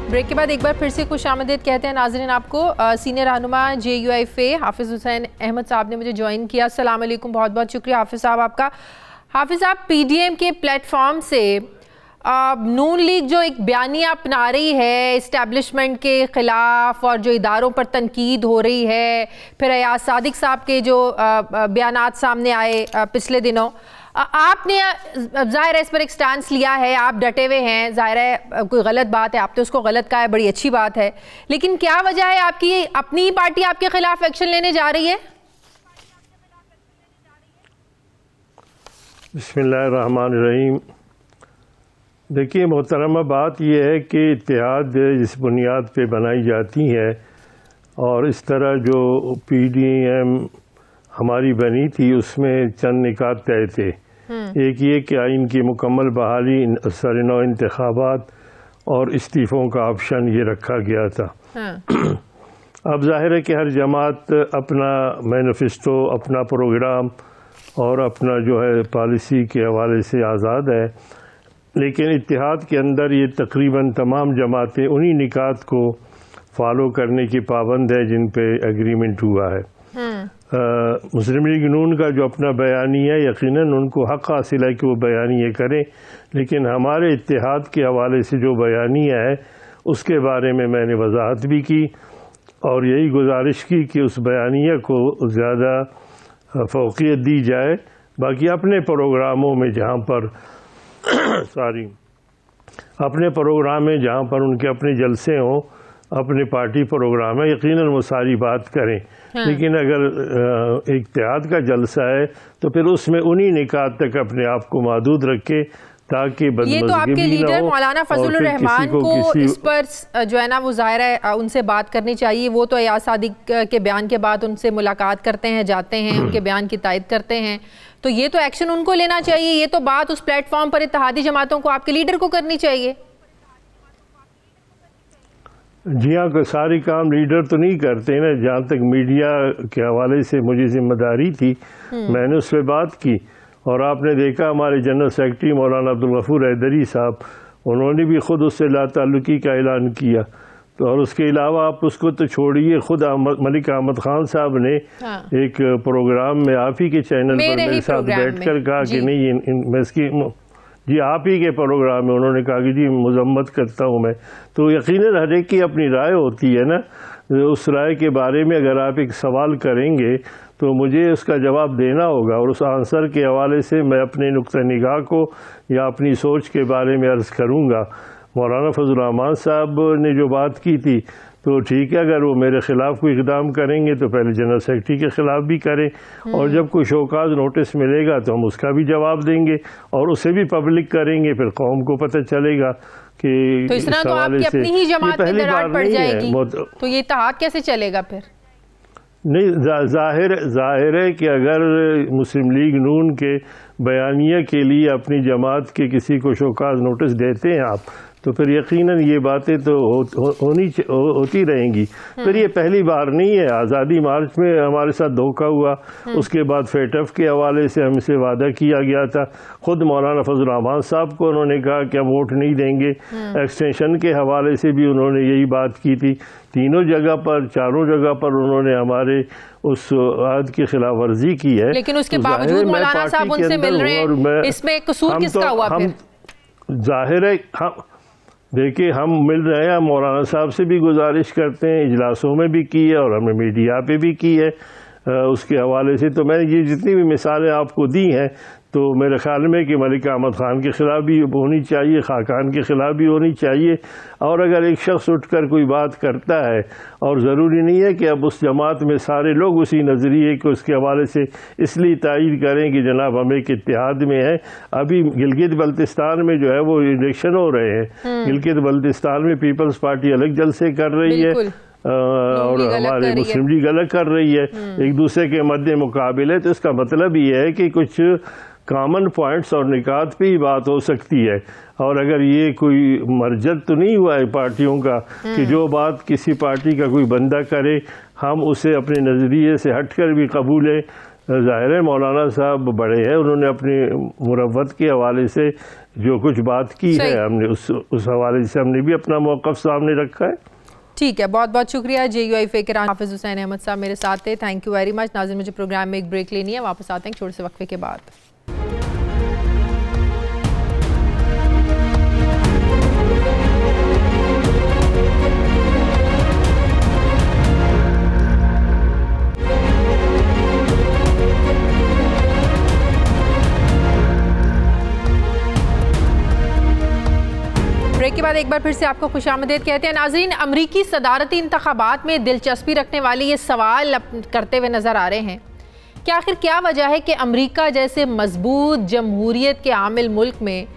ब्रेक के बाद एक बार फिर से खुशामदीद कहते हैं नाज़रीन आपको। सीनियर रहनुमा JUIFA हाफिज़ हुसैन अहमद साहब ने मुझे ज्वाइन किया। अस्सलाम वालेकुम, बहुत बहुत शुक्रिया हाफिज़ साहब आपका। हाफिज़ साहब, PDM के प्लेटफॉर्म से नून लीग जो एक बयानिया अपना रही है इस्टेब्लिशमेंट के ख़िलाफ़ और जो इदारों पर तनकीद हो रही है, फिर अयाज सादिक साहब के जो बयानात सामने आए पिछले दिनों, आपने ज़ाहिर है इस पर एक स्टांस लिया है, आप डटे हुए हैं। ज़ाहिर है कोई गलत बात है, आपने उसको गलत कहा है, बड़ी अच्छी बात है, लेकिन क्या वजह है आपकी अपनी ही पार्टी आपके खिलाफ एक्शन लेने जा रही है? बिस्मिल्लाहिर्रहमानिर्रहीम। देखिए मोहतरमा, बात यह है कि इत्तेहाद जिस बुनियाद पे बनाई जाती है और इस तरह जो PDM हमारी बनी थी उसमें चंद निकात तय थे। एक ये कि आइन की मुकम्मल बहाली, सरनौ इंतखाबात और इस्तीफ़ों का ऑप्शन ये रखा गया था। अब जाहिर है कि हर जमात अपना मैनिफेस्टो, अपना प्रोग्राम और अपना जो है पॉलिसी के हवाले से आज़ाद है, लेकिन इत्तेहाद के अंदर ये तकरीबन तमाम जमातें उन्हीं निकात को फॉलो करने की पाबंद है जिन पे एग्रीमेंट हुआ है। मुस्लिम लीग नून का जो अपना बयानी है, यकीनन उनको हक़ हासिल है कि वो बयानी करें, लेकिन हमारे इत्तेहाद के हवाले से जो बयानी है उसके बारे में मैंने वजाहत भी की और यही गुजारिश की कि उस बयानिया को ज़्यादा फ़ौक़ियत दी जाए। बाकी अपने प्रोग्रामों में जहाँ पर अपने प्रोग्राम में जहाँ पर उनके अपने जलसे हों, अपने पार्टी प्रोग्राम है, यकीनन वो सारी बात करें। लेकिन अगर इत्तेहाद का जलसा है तो फिर उसमें उन्हीं निकात तक अपने आप को महदूद रखे ताकि ये तो आपके लीडर मौलाना फजलुर रहमान को इस पर जो है ना वो ज़ाहिर है उनसे बात करनी चाहिए। वो तो अयाज सादिक के बयान के बाद उनसे मुलाकात करते हैं, जाते हैं, उनके बयान की तायद करते हैं, तो ये तो एक्शन उनको लेना चाहिए। ये तो बात उस प्लेटफॉर्म पर इत्तेहादी जमातों को, आपके लीडर को करनी चाहिए। जी हाँ, को सारी काम लीडर तो नहीं करते ना। जहाँ तक मीडिया के हवाले से मुझे जिम्मेदारी थी, मैंने उस पर बात की और आपने देखा हमारे जनरल सेक्रेटरी मौलाना अब्दुल गफूर हैदरी साहब, उन्होंने भी ख़ुद उससे लाताल्लुकी का ऐलान किया। तो और उसके अलावा आप उसको तो छोड़िए, खुद मलिक अहमद खान साहब ने एक प्रोग्राम में आप ही के चैनल पर मेरे साथ बैठकर कहा कि नहीं मैं इसकी जी आप ही के प्रोग्राम में उन्होंने कहा कि जी मजम्मत करता हूँ मैं। तो यकीनन हर एक की अपनी राय होती है ना, उस राय के बारे में अगर आप एक सवाल करेंगे तो मुझे उसका जवाब देना होगा और उस आंसर के हवाले से मैं अपने नुक्ता निगाह को या अपनी सोच के बारे में अर्ज़ करूँगा। मौलाना फजलुर रहमान साहब ने जो बात की थी तो ठीक है, अगर वो मेरे ख़िलाफ़ कोई इक़दाम करेंगे तो पहले जनरल सेक्रेटरी के ख़िलाफ़ भी करें और जब कोई शोकाज़ नोटिस मिलेगा तो हम उसका भी जवाब देंगे और उसे भी पब्लिक करेंगे, फिर कौम को पता चलेगा कि तो इस तरह तो आपकी अपनी ही जमात में दरार पड़ जाएगी, तो ये इत्तेहाद कैसे चलेगा फिर? नहीं, जाहिर है कि अगर मुस्लिम लीग नून के बयानिया के लिए अपनी जमात के किसी को शोकाज़ नोटिस देते हैं आप, तो फिर यकीनन ये बातें तो होती रहेंगी। फिर ये पहली बार नहीं है। आज़ादी मार्च में हमारे साथ धोखा हुआ, उसके बाद फेटफ के हवाले से हमसे वादा किया गया था। खुद मौलाना फजलुर रहमान साहब को उन्होंने कहा कि हम वोट नहीं देंगे। एक्सटेंशन के हवाले से भी उन्होंने यही बात की थी। तीनों जगह पर, चारों जगह पर उन्होंने हमारे उस आयत की खिलाफ वर्जी की है। लेकिन उसके बावजूद मौलाना साहब उनसे मिल रहे हैं, इसमें कसूर किसका हुआ फिर? जाहिर है हम देखिए हम मिल रहे हैं, मौलाना साहब से भी गुजारिश करते हैं, इजलासों में भी की है और हमने मीडिया पे भी की है उसके हवाले से। तो मैंने ये जितनी भी मिसालें आपको दी हैं तो मेरे ख्याल में कि मलिक अहमद ख़ान के ख़िलाफ़ भी होनी चाहिए, खाकान के ख़िलाफ़ भी होनी चाहिए। और अगर एक शख्स उठकर कोई बात करता है, और ज़रूरी नहीं है कि अब उस जमात में सारे लोग उसी नज़रिए को उसके हवाले से इसलिए तायद करें कि जनाब हम एक इत्तेहाद में है। अभी गिलगित बल्तिस्तान में जो है वो इलेक्शन हो रहे हैं, गिलगित बल्तिस्तान में पीपल्स पार्टी अलग जलसे कर रही है और हमारे मुस्लिम लीग अलग कर रही है, एक दूसरे के मद्दे मुकाबले। तो इसका मतलब ये है कि कुछ कॉमन पॉइंट्स और निकात पे ही बात हो सकती है। और अगर ये कोई मरजद तो नहीं हुआ है पार्टियों का कि जो बात किसी पार्टी का कोई बंदा करे हम उसे अपने नज़रिए से हटकर भी कबूलें। ज़ाहिर है मौलाना साहब बड़े हैं, उन्होंने अपनी मुरव्वत के हवाले से जो कुछ बात की है हमने उस हवाले से हमने भी अपना मौक़िफ़ सामने रखा है। ठीक है, बहुत बहुत शुक्रिया। JUI फ़िक्र हाफिज़ हुसैन अहमद साहब मेरे साथ थे, थैंक यू वेरी मच। नाज़रीन मुझे प्रोग्राम में एक ब्रेक लेनी है, वापस आते हैं छोटे से वक्फे के बाद। ब्रेक के बाद एक बार फिर से आपको खुशामदीद कहते हैं। नाज़रीन, अमरीकी सदारती इंतखाबात में दिलचस्पी रखने वाले ये सवाल करते हुए नज़र आ रहे हैं कि आखिर क्या वजह है कि अमरीका जैसे मजबूत जमहूरियत के आमिल मुल्क में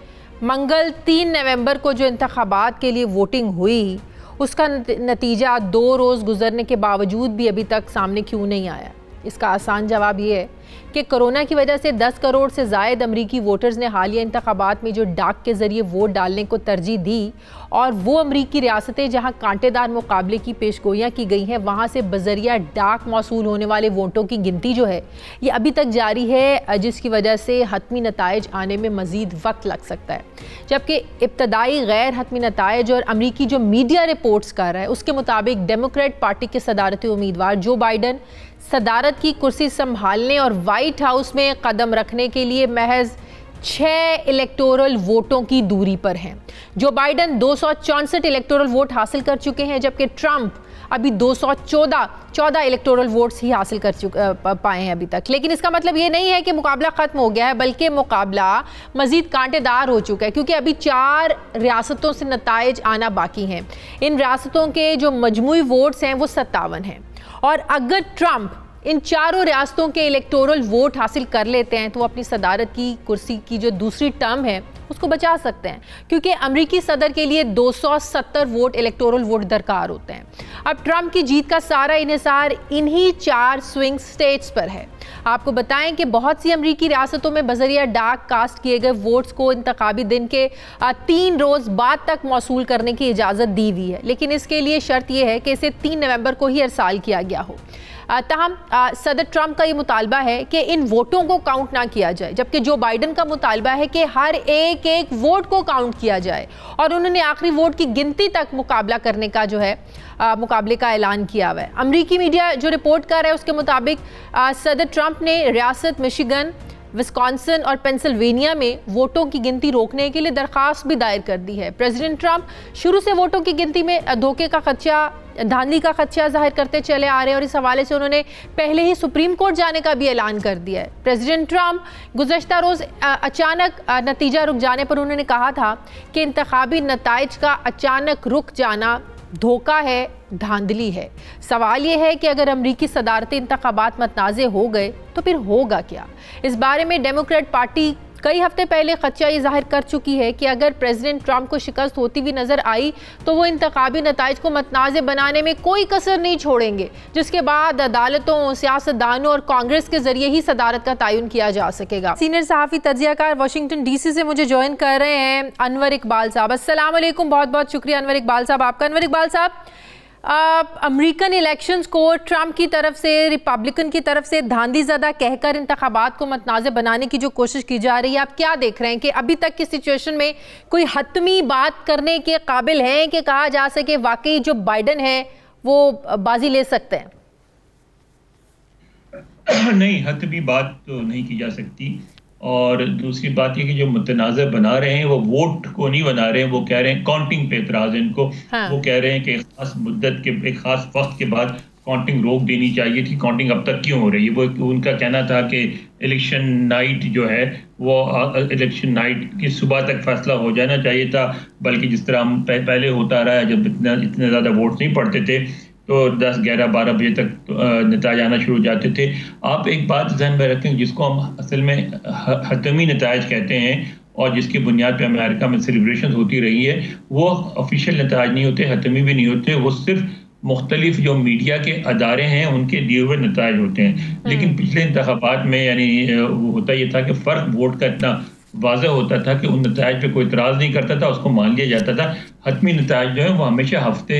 मंगल 3 नवंबर को जो इंतखाबात के लिए वोटिंग हुई उसका नतीजा 2 रोज़ गुजरने के बावजूद भी अभी तक सामने क्यों नहीं आया। इसका आसान जवाब ये है कि कोरोना की वजह से 10 करोड़ से ज़ायद अमरीकी वोटर्स ने हालिया इंतखाबात में जो डाक के ज़रिए वोट डालने को तरजीह दी और वो अमरीकी रियासतें जहां कांटेदार मुकाबले की पेशगोइयाँ की गई हैं वहां से बज़रिया डाक मौसूल होने वाले वोटों की गिनती जो है ये अभी तक जारी है, जिसकी वजह से हतमी नताइज आने में मज़ीद वक्त लग सकता है। जबकि इब्तदाई गैर हतमी नताइज और अमरीकी जो मीडिया रिपोर्ट्स कर रहा है उसके मुताबिक डेमोक्रेट पार्टी के सदारती उम्मीदवार जो बाइडन सदारत की कुर्सी संभालने और वाइट हाउस में कदम रखने के लिए महज 6 इलेक्टोरल वोटों की दूरी पर हैं। जो बाइडन 264 इलेक्टोरल वोट हासिल कर चुके हैं, जबकि ट्रंप अभी 214 इलेक्टोरल वोट्स ही हासिल कर पाए हैं अभी तक। लेकिन इसका मतलब ये नहीं है कि मुकाबला खत्म हो गया है, बल्कि मुकाबला मजीद कांटेदार हो चुका है, क्योंकि अभी 4 रियासतों से नताइज आना बाकी हैं। इन रियासतों के जो मजमूई वोट्स हैं वो 57 हैं, और अगर ट्रंप इन 4 रियासतों के इलेक्टोरल वोट हासिल कर लेते हैं तो वो अपनी सदारत की कुर्सी की जो दूसरी टर्म है उसको बचा सकते हैं, क्योंकि अमरीकी सदर के लिए 270 वोट इलेक्टोरल वोट दरकार होते हैं। अब ट्रंप की जीत का सारा इन्हिसार इन्हीं 4 स्विंग स्टेट्स पर है। आपको बताएं कि बहुत सी अमरीकी रियासतों में बजरिया डाक कास्ट किए गए वोट्स को इंतखाबी दिन के 3 रोज़ बाद तक मौसूल करने की इजाज़त दी हुई है, लेकिन इसके लिए शर्त यह है कि इसे 3 नवंबर को ही अरसाल किया गया हो। ताहम सदर ट्रंप का ये मुतालबा है कि इन वोटों को काउंट ना किया जाए, जबकि जो बाइडन का मुतालबा है कि हर एक वोट को काउंट किया जाए, और उन्होंने आखिरी वोट की गिनती तक मुकाबला करने का जो है मुकाबले का ऐलान किया हुआ है। अमरीकी मीडिया जो रिपोर्ट कर रहा है उसके मुताबिक सदर ट्रंप ने रियासत मिशिगन, विस्कॉन्सिन और पेंसिल्वेनिया में वोटों की गिनती रोकने के लिए दरख्वास्त भी दायर कर दी है। प्रेसिडेंट ट्रंप शुरू से वोटों की गिनती में धोखे का खदशा, धांधली का खदशा जाहिर करते चले आ रहे हैं, और इस हवाले से उन्होंने पहले ही सुप्रीम कोर्ट जाने का भी ऐलान कर दिया है। प्रेसिडेंट ट्रंप गुज़श्ता रोज़ अचानक नतीजा रुक जाने पर उन्होंने कहा था कि इंतखाबी नताइज का अचानक रुक जाना धोखा है, धांधली है। सवाल यह है कि अगर अमरीकी सदारती इंतखाबात मतनाज़े हो गए तो फिर होगा क्या। इस बारे में डेमोक्रेट पार्टी कई हफ्ते पहले खदशा ये जाहिर कर चुकी है कि अगर प्रेसिडेंट ट्रंप को शिकस्त होती हुई नजर आई तो वो इंतखाबी नताइज को मतनाज़े बनाने में कोई कसर नहीं छोड़ेंगे, जिसके बाद अदालतों, सियासतदानों और कांग्रेस के जरिए ही सदारत का तयन किया जा सकेगा। सीनियर सहाफ़ी तज्ज़ियाकार वाशिंगटन DC से मुझे ज्वाइन कर रहे हैं अनवर इकबाल साहब। अस्सलाम वालेकुम, बहुत बहुत शुक्रिया अनवर इकबाल साहब आपका। अनवर इकबाल साहब, अमेरिकन इलेक्शंस को ट्रंप की तरफ से, रिपब्लिकन की तरफ से धांधली ज़दा कहकर इंतखाबात को मतनाज़े बनाने की जो कोशिश की जा रही है, आप क्या देख रहे हैं कि अभी तक की सिचुएशन में कोई हतमी बात करने के काबिल है कि कहा जा सके वाकई जो बाइडन है वो बाजी ले सकते हैं? नहीं, हतमी बात तो नहीं की जा सकती। और दूसरी बात ये कि जो मुतनाज़ा बना रहे हैं वो वोट को नहीं बना रहे हैं, वो कह रहे हैं काउंटिंग पे एतराज़ है इनको। हाँ। वो कह रहे हैं कि एक खास मुद्दत के, एक खास वक्त के बाद काउंटिंग रोक देनी चाहिए थी। काउंटिंग अब तक क्यों हो रही है? वो उनका कहना था कि इलेक्शन नाइट जो है वो इलेक्शन नाइट की सुबह तक फैसला हो जाना चाहिए था, बल्कि जिस तरह हम पहले होता रहा है, जब इतने ज़्यादा वोट नहीं पड़ते थे तो 10, 11, 12 बजे तक नताज आना शुरू हो जाते थे। आप एक बात ध्यान में रखें, जिसको हम असल में हतमी नताज कहते हैं और जिसकी बुनियाद पे अमेरिका में सेलिब्रेशन होती रही है, वो ऑफिशियल नताज नहीं होते, हतमी भी नहीं होते, वो सिर्फ मुख्तलिफ जो मीडिया के अदारे हैं उनके दिए हुए नताज होते हैं। लेकिन पिछले इंतखाबात में यानी वो होता ये था कि फ़र्क वोट का इतना वाज़ह होता था कि उन नताज पे कोई इतराज़ नहीं करता था, उसको मान लिया जाता था। हतमी नताज जो है वो हमेशा हफ्ते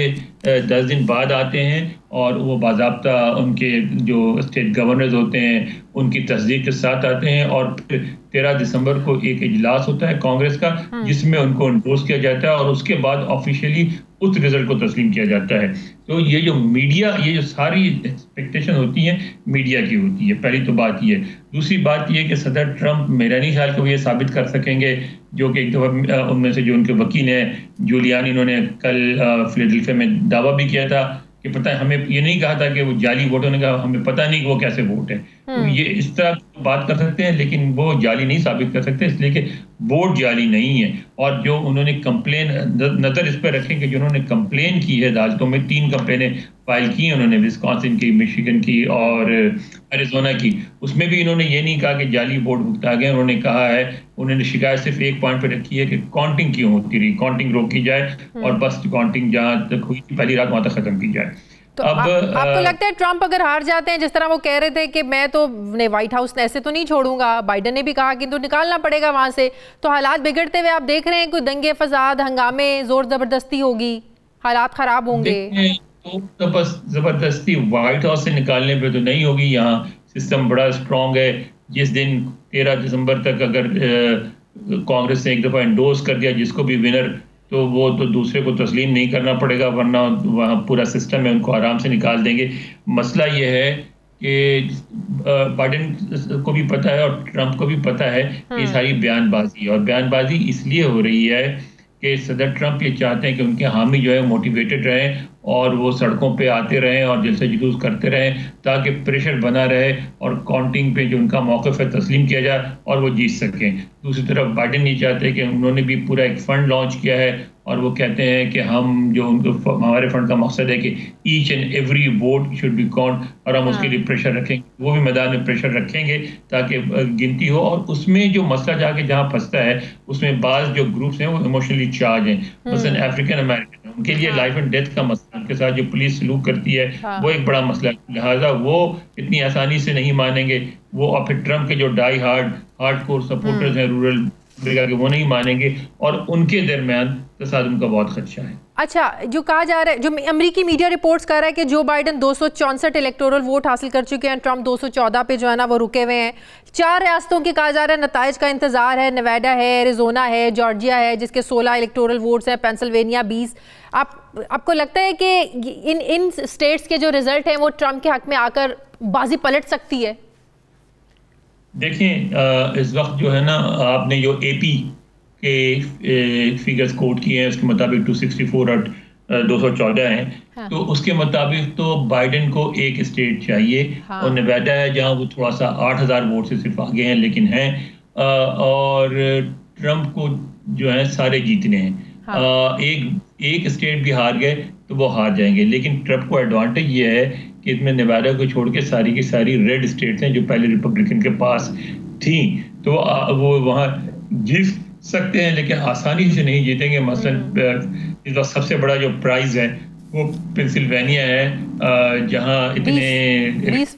10 दिन बाद आते हैं और वो बाज़ाब्ता उनके जो स्टेट गवर्नर्स होते हैं उनकी तस्दीक के साथ आते हैं, और फिर 13 दिसंबर को एक इजलास होता है कांग्रेस का जिसमें उनको इंडोर्स किया जाता है और उसके बाद ऑफिशियली उस रिजल्ट को तस्लीम किया जाता है। तो ये जो मीडिया, ये जो सारी एक्सपेक्टेशन होती हैं मीडिया की होती है, पहली तो बात ये। दूसरी बात ये कि सदर ट्रंप मेरा नहीं ख्याल कि वो ये साबित कर सकेंगे, जो कि एक दफ़ा उनमें से जो उनके वकील हैं जूलियानी, इन्होंने कल फिलाडेल्फिया में दावा भी किया था कि पता है, हमें ये नहीं कहा था कि वो जाली वोट, उन्होंने कहा हमें पता नहीं कि वो कैसे वोट है। तो ये इस तरह बात कर सकते हैं लेकिन वो जाली नहीं साबित कर सकते, इसलिए कि वोट जाली नहीं है। और जो उन्होंने कंप्लेन, नज़र इस पर रखें कि जो उन्होंने कंप्लेन की है अदालतों में, 3 कंप्लेनें फाइल की हैं उन्होंने, विस्कॉन्सिन की, मिशिगन की और एरिज़ोना की, उसमें भी इन्होंने ये नहीं कहा कि जाली वोट भुगता गए। उन्होंने कहा है, उन्होंने शिकायत सिर्फ एक पॉइंट पर रखी है कि काउंटिंग क्यों होती रही, काउंटिंग रोकी जाए और बस काउंटिंग जहाँ तक हुई थी पहली रात वहाँ तक खत्म की जाए। तो आपको लगता है ट्रंप अगर हार जाते हैं, जिस तरह वो कह रहे थे कि मैं तो व्हाइट हाउस ऐसे तो नहीं छोड़ूंगा, बाइडन ने भी कहा कि तो निकालना पड़ेगा वहां से, तो हालात बिगड़ते हुए आप देख रहे हैं, कोई दंगे फसाद, हंगामे, जोर जबरदस्ती होगी, हालात खराब होंगे? तो बस जबरदस्ती व्हाइट हाउस से निकालने पे तो नहीं होगी, यहाँ सिस्टम बड़ा स्ट्रॉन्ग है। जिस दिन 13 दिसंबर तक अगर कांग्रेस ने एक दफ़ा इंडोर्स कर दिया जिसको भी विनर, तो वो तो दूसरे को तस्लीम नहीं करना पड़ेगा, वरना वहाँ पूरा सिस्टम है, उनको आराम से निकाल देंगे। मसला ये है कि बाइडेन को भी पता है और ट्रंप को भी पता है कि सारी बयानबाजी, और बयानबाजी इसलिए हो रही है कि सदर ट्रंप ये चाहते हैं कि उनके हामी जो है मोटिवेटेड रहें और वो सड़कों पे आते रहें और जलसे जुलूस करते रहें ताकि प्रेशर बना रहे और काउंटिंग पे जो उनका मौक़िफ़ है तस्लीम किया जाए और वो जीत सकें। दूसरी तरफ बाइडेन ये चाहते हैं कि उन्होंने भी पूरा एक फ़ंड लॉन्च किया है और वो कहते हैं कि हम जो उनको, हमारे फंड का मकसद है कि each and every vote should be count, और हम उसके लिए प्रेशर रखेंगे, वो भी मैदान में प्रेशर रखेंगे ताकि गिनती हो। और उसमें जो मसला जाके जहाँ फंसता है उसमें बाज़ जो ग्रुप्स हैं वो इमोशनली चार्ज हैं, मसलन अफ्रीकन अमेरिकन, उनके लिए लाइफ एंड डेथ का मसला, उनके साथ जो पुलिस सलूक करती है वो एक बड़ा मसला है, लिहाजा वो इतनी आसानी से नहीं मानेंगे वो। और फिर ट्रंप के जो डाई हार्ड कोर सपोर्टर्स हैं रूरल अमेरिका के, वो नहीं मानेंगे और उनके दरमियान तसादुम का बहुत खदशा है। अच्छा, जो कहा जा रहा है, जो अमेरिकी मीडिया रिपोर्ट्स कर रहा है कि जो बाइडेन 264 इलेक्टोरल वोट हासिल कर चुके हैं, ट्रंप 214 पे जो है ना वो रुके हुए हैं। 4 रियासतों के कहा जा रहा है नताइज का इंतजार है, नेवाडा है, एरिजोना है, जॉर्जिया है जिसके 16 इलेक्टोरल वोट्स हैं, पेंसिल्वेनिया 20। आपको लगता है कि इन स्टेट्स के जो रिजल्ट हैं वो ट्रंप के हक में आकर बाजी पलट सकती है? देखिए, इस वक्त जो है ना, आपने जो एपी के फिगर्स कोट किए हैं उसके मुताबिक 264 और 214 हैं। हाँ। तो उसके मुताबिक तो बाइडेन को एक स्टेट चाहिए। हाँ। और नेवाडा है जहां वो थोड़ा सा 8000 वोट से सिर्फ आगे हैं, लेकिन हैं। और ट्रंप को जो है सारे जीतने हैं। हाँ। एक स्टेट भी हार गए तो वो हार जाएंगे, लेकिन ट्रंप को एडवांटेज ये है कि इसमें नेवाडा को छोड़ के सारी की सारी रेड स्टेट्स हैं जो पहले रिपब्लिकन के पास थी, तो वो वहाँ जीत सकते हैं, लेकिन आसानी से नहीं जीतेंगे। मसलन इस वक्त सबसे बड़ा जो प्राइज है वो पेंसिल्वेनिया है, जहाँ इतने 20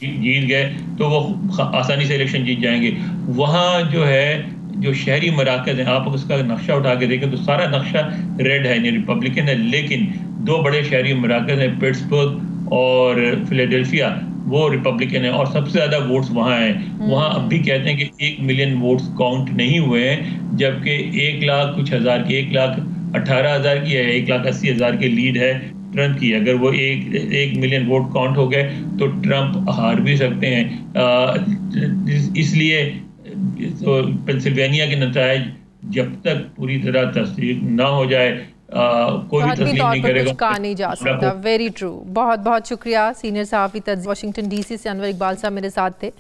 जीत गए तो वो आसानी से इलेक्शन जीत जाएंगे। वहाँ जो है, जो शहरी मराकज़ हैं, आप उसका नक्शा उठा के देखें तो सारा नक्शा रेड है, रिपब्लिकन है, लेकिन 2 बड़े शहरी मराकज़ हैं, पिट्सबर्ग और फिलाडेल्फिया, वो रिपब्लिकन है और सबसे ज़्यादा वोट्स वहाँ हैं। वहाँ अब भी कहते हैं कि 1 मिलियन वोट्स काउंट नहीं हुए हैं, जबकि 1 लाख कुछ हज़ार की, 1,18,000 की है, 1,80,000 की लीड है ट्रंप की। अगर वो 1 मिलियन वोट काउंट हो गए तो ट्रंप हार भी सकते हैं। इसलिए तो पेंसिल्वेनिया के नतायज जब तक पूरी तरह तस्दीक ना हो जाए कोई भी तस्लीम नहीं करेगा, कहा नहीं जा सकता। Very true. बहुत बहुत शुक्रिया सीनियर सहाफ़ी वाशिंगटन DC से अनवर इकबाल साहब मेरे साथ थे।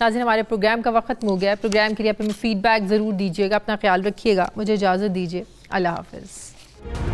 नाज़रीन, हमारे प्रोग्राम का वक्त खत्म हो गया है। प्रोग्राम के लिए आप हमें फीडबैक ज़रूर दीजिएगा। अपना ख्याल रखिएगा। मुझे इजाज़त दीजिए। अल्लाह हाफ़िज़।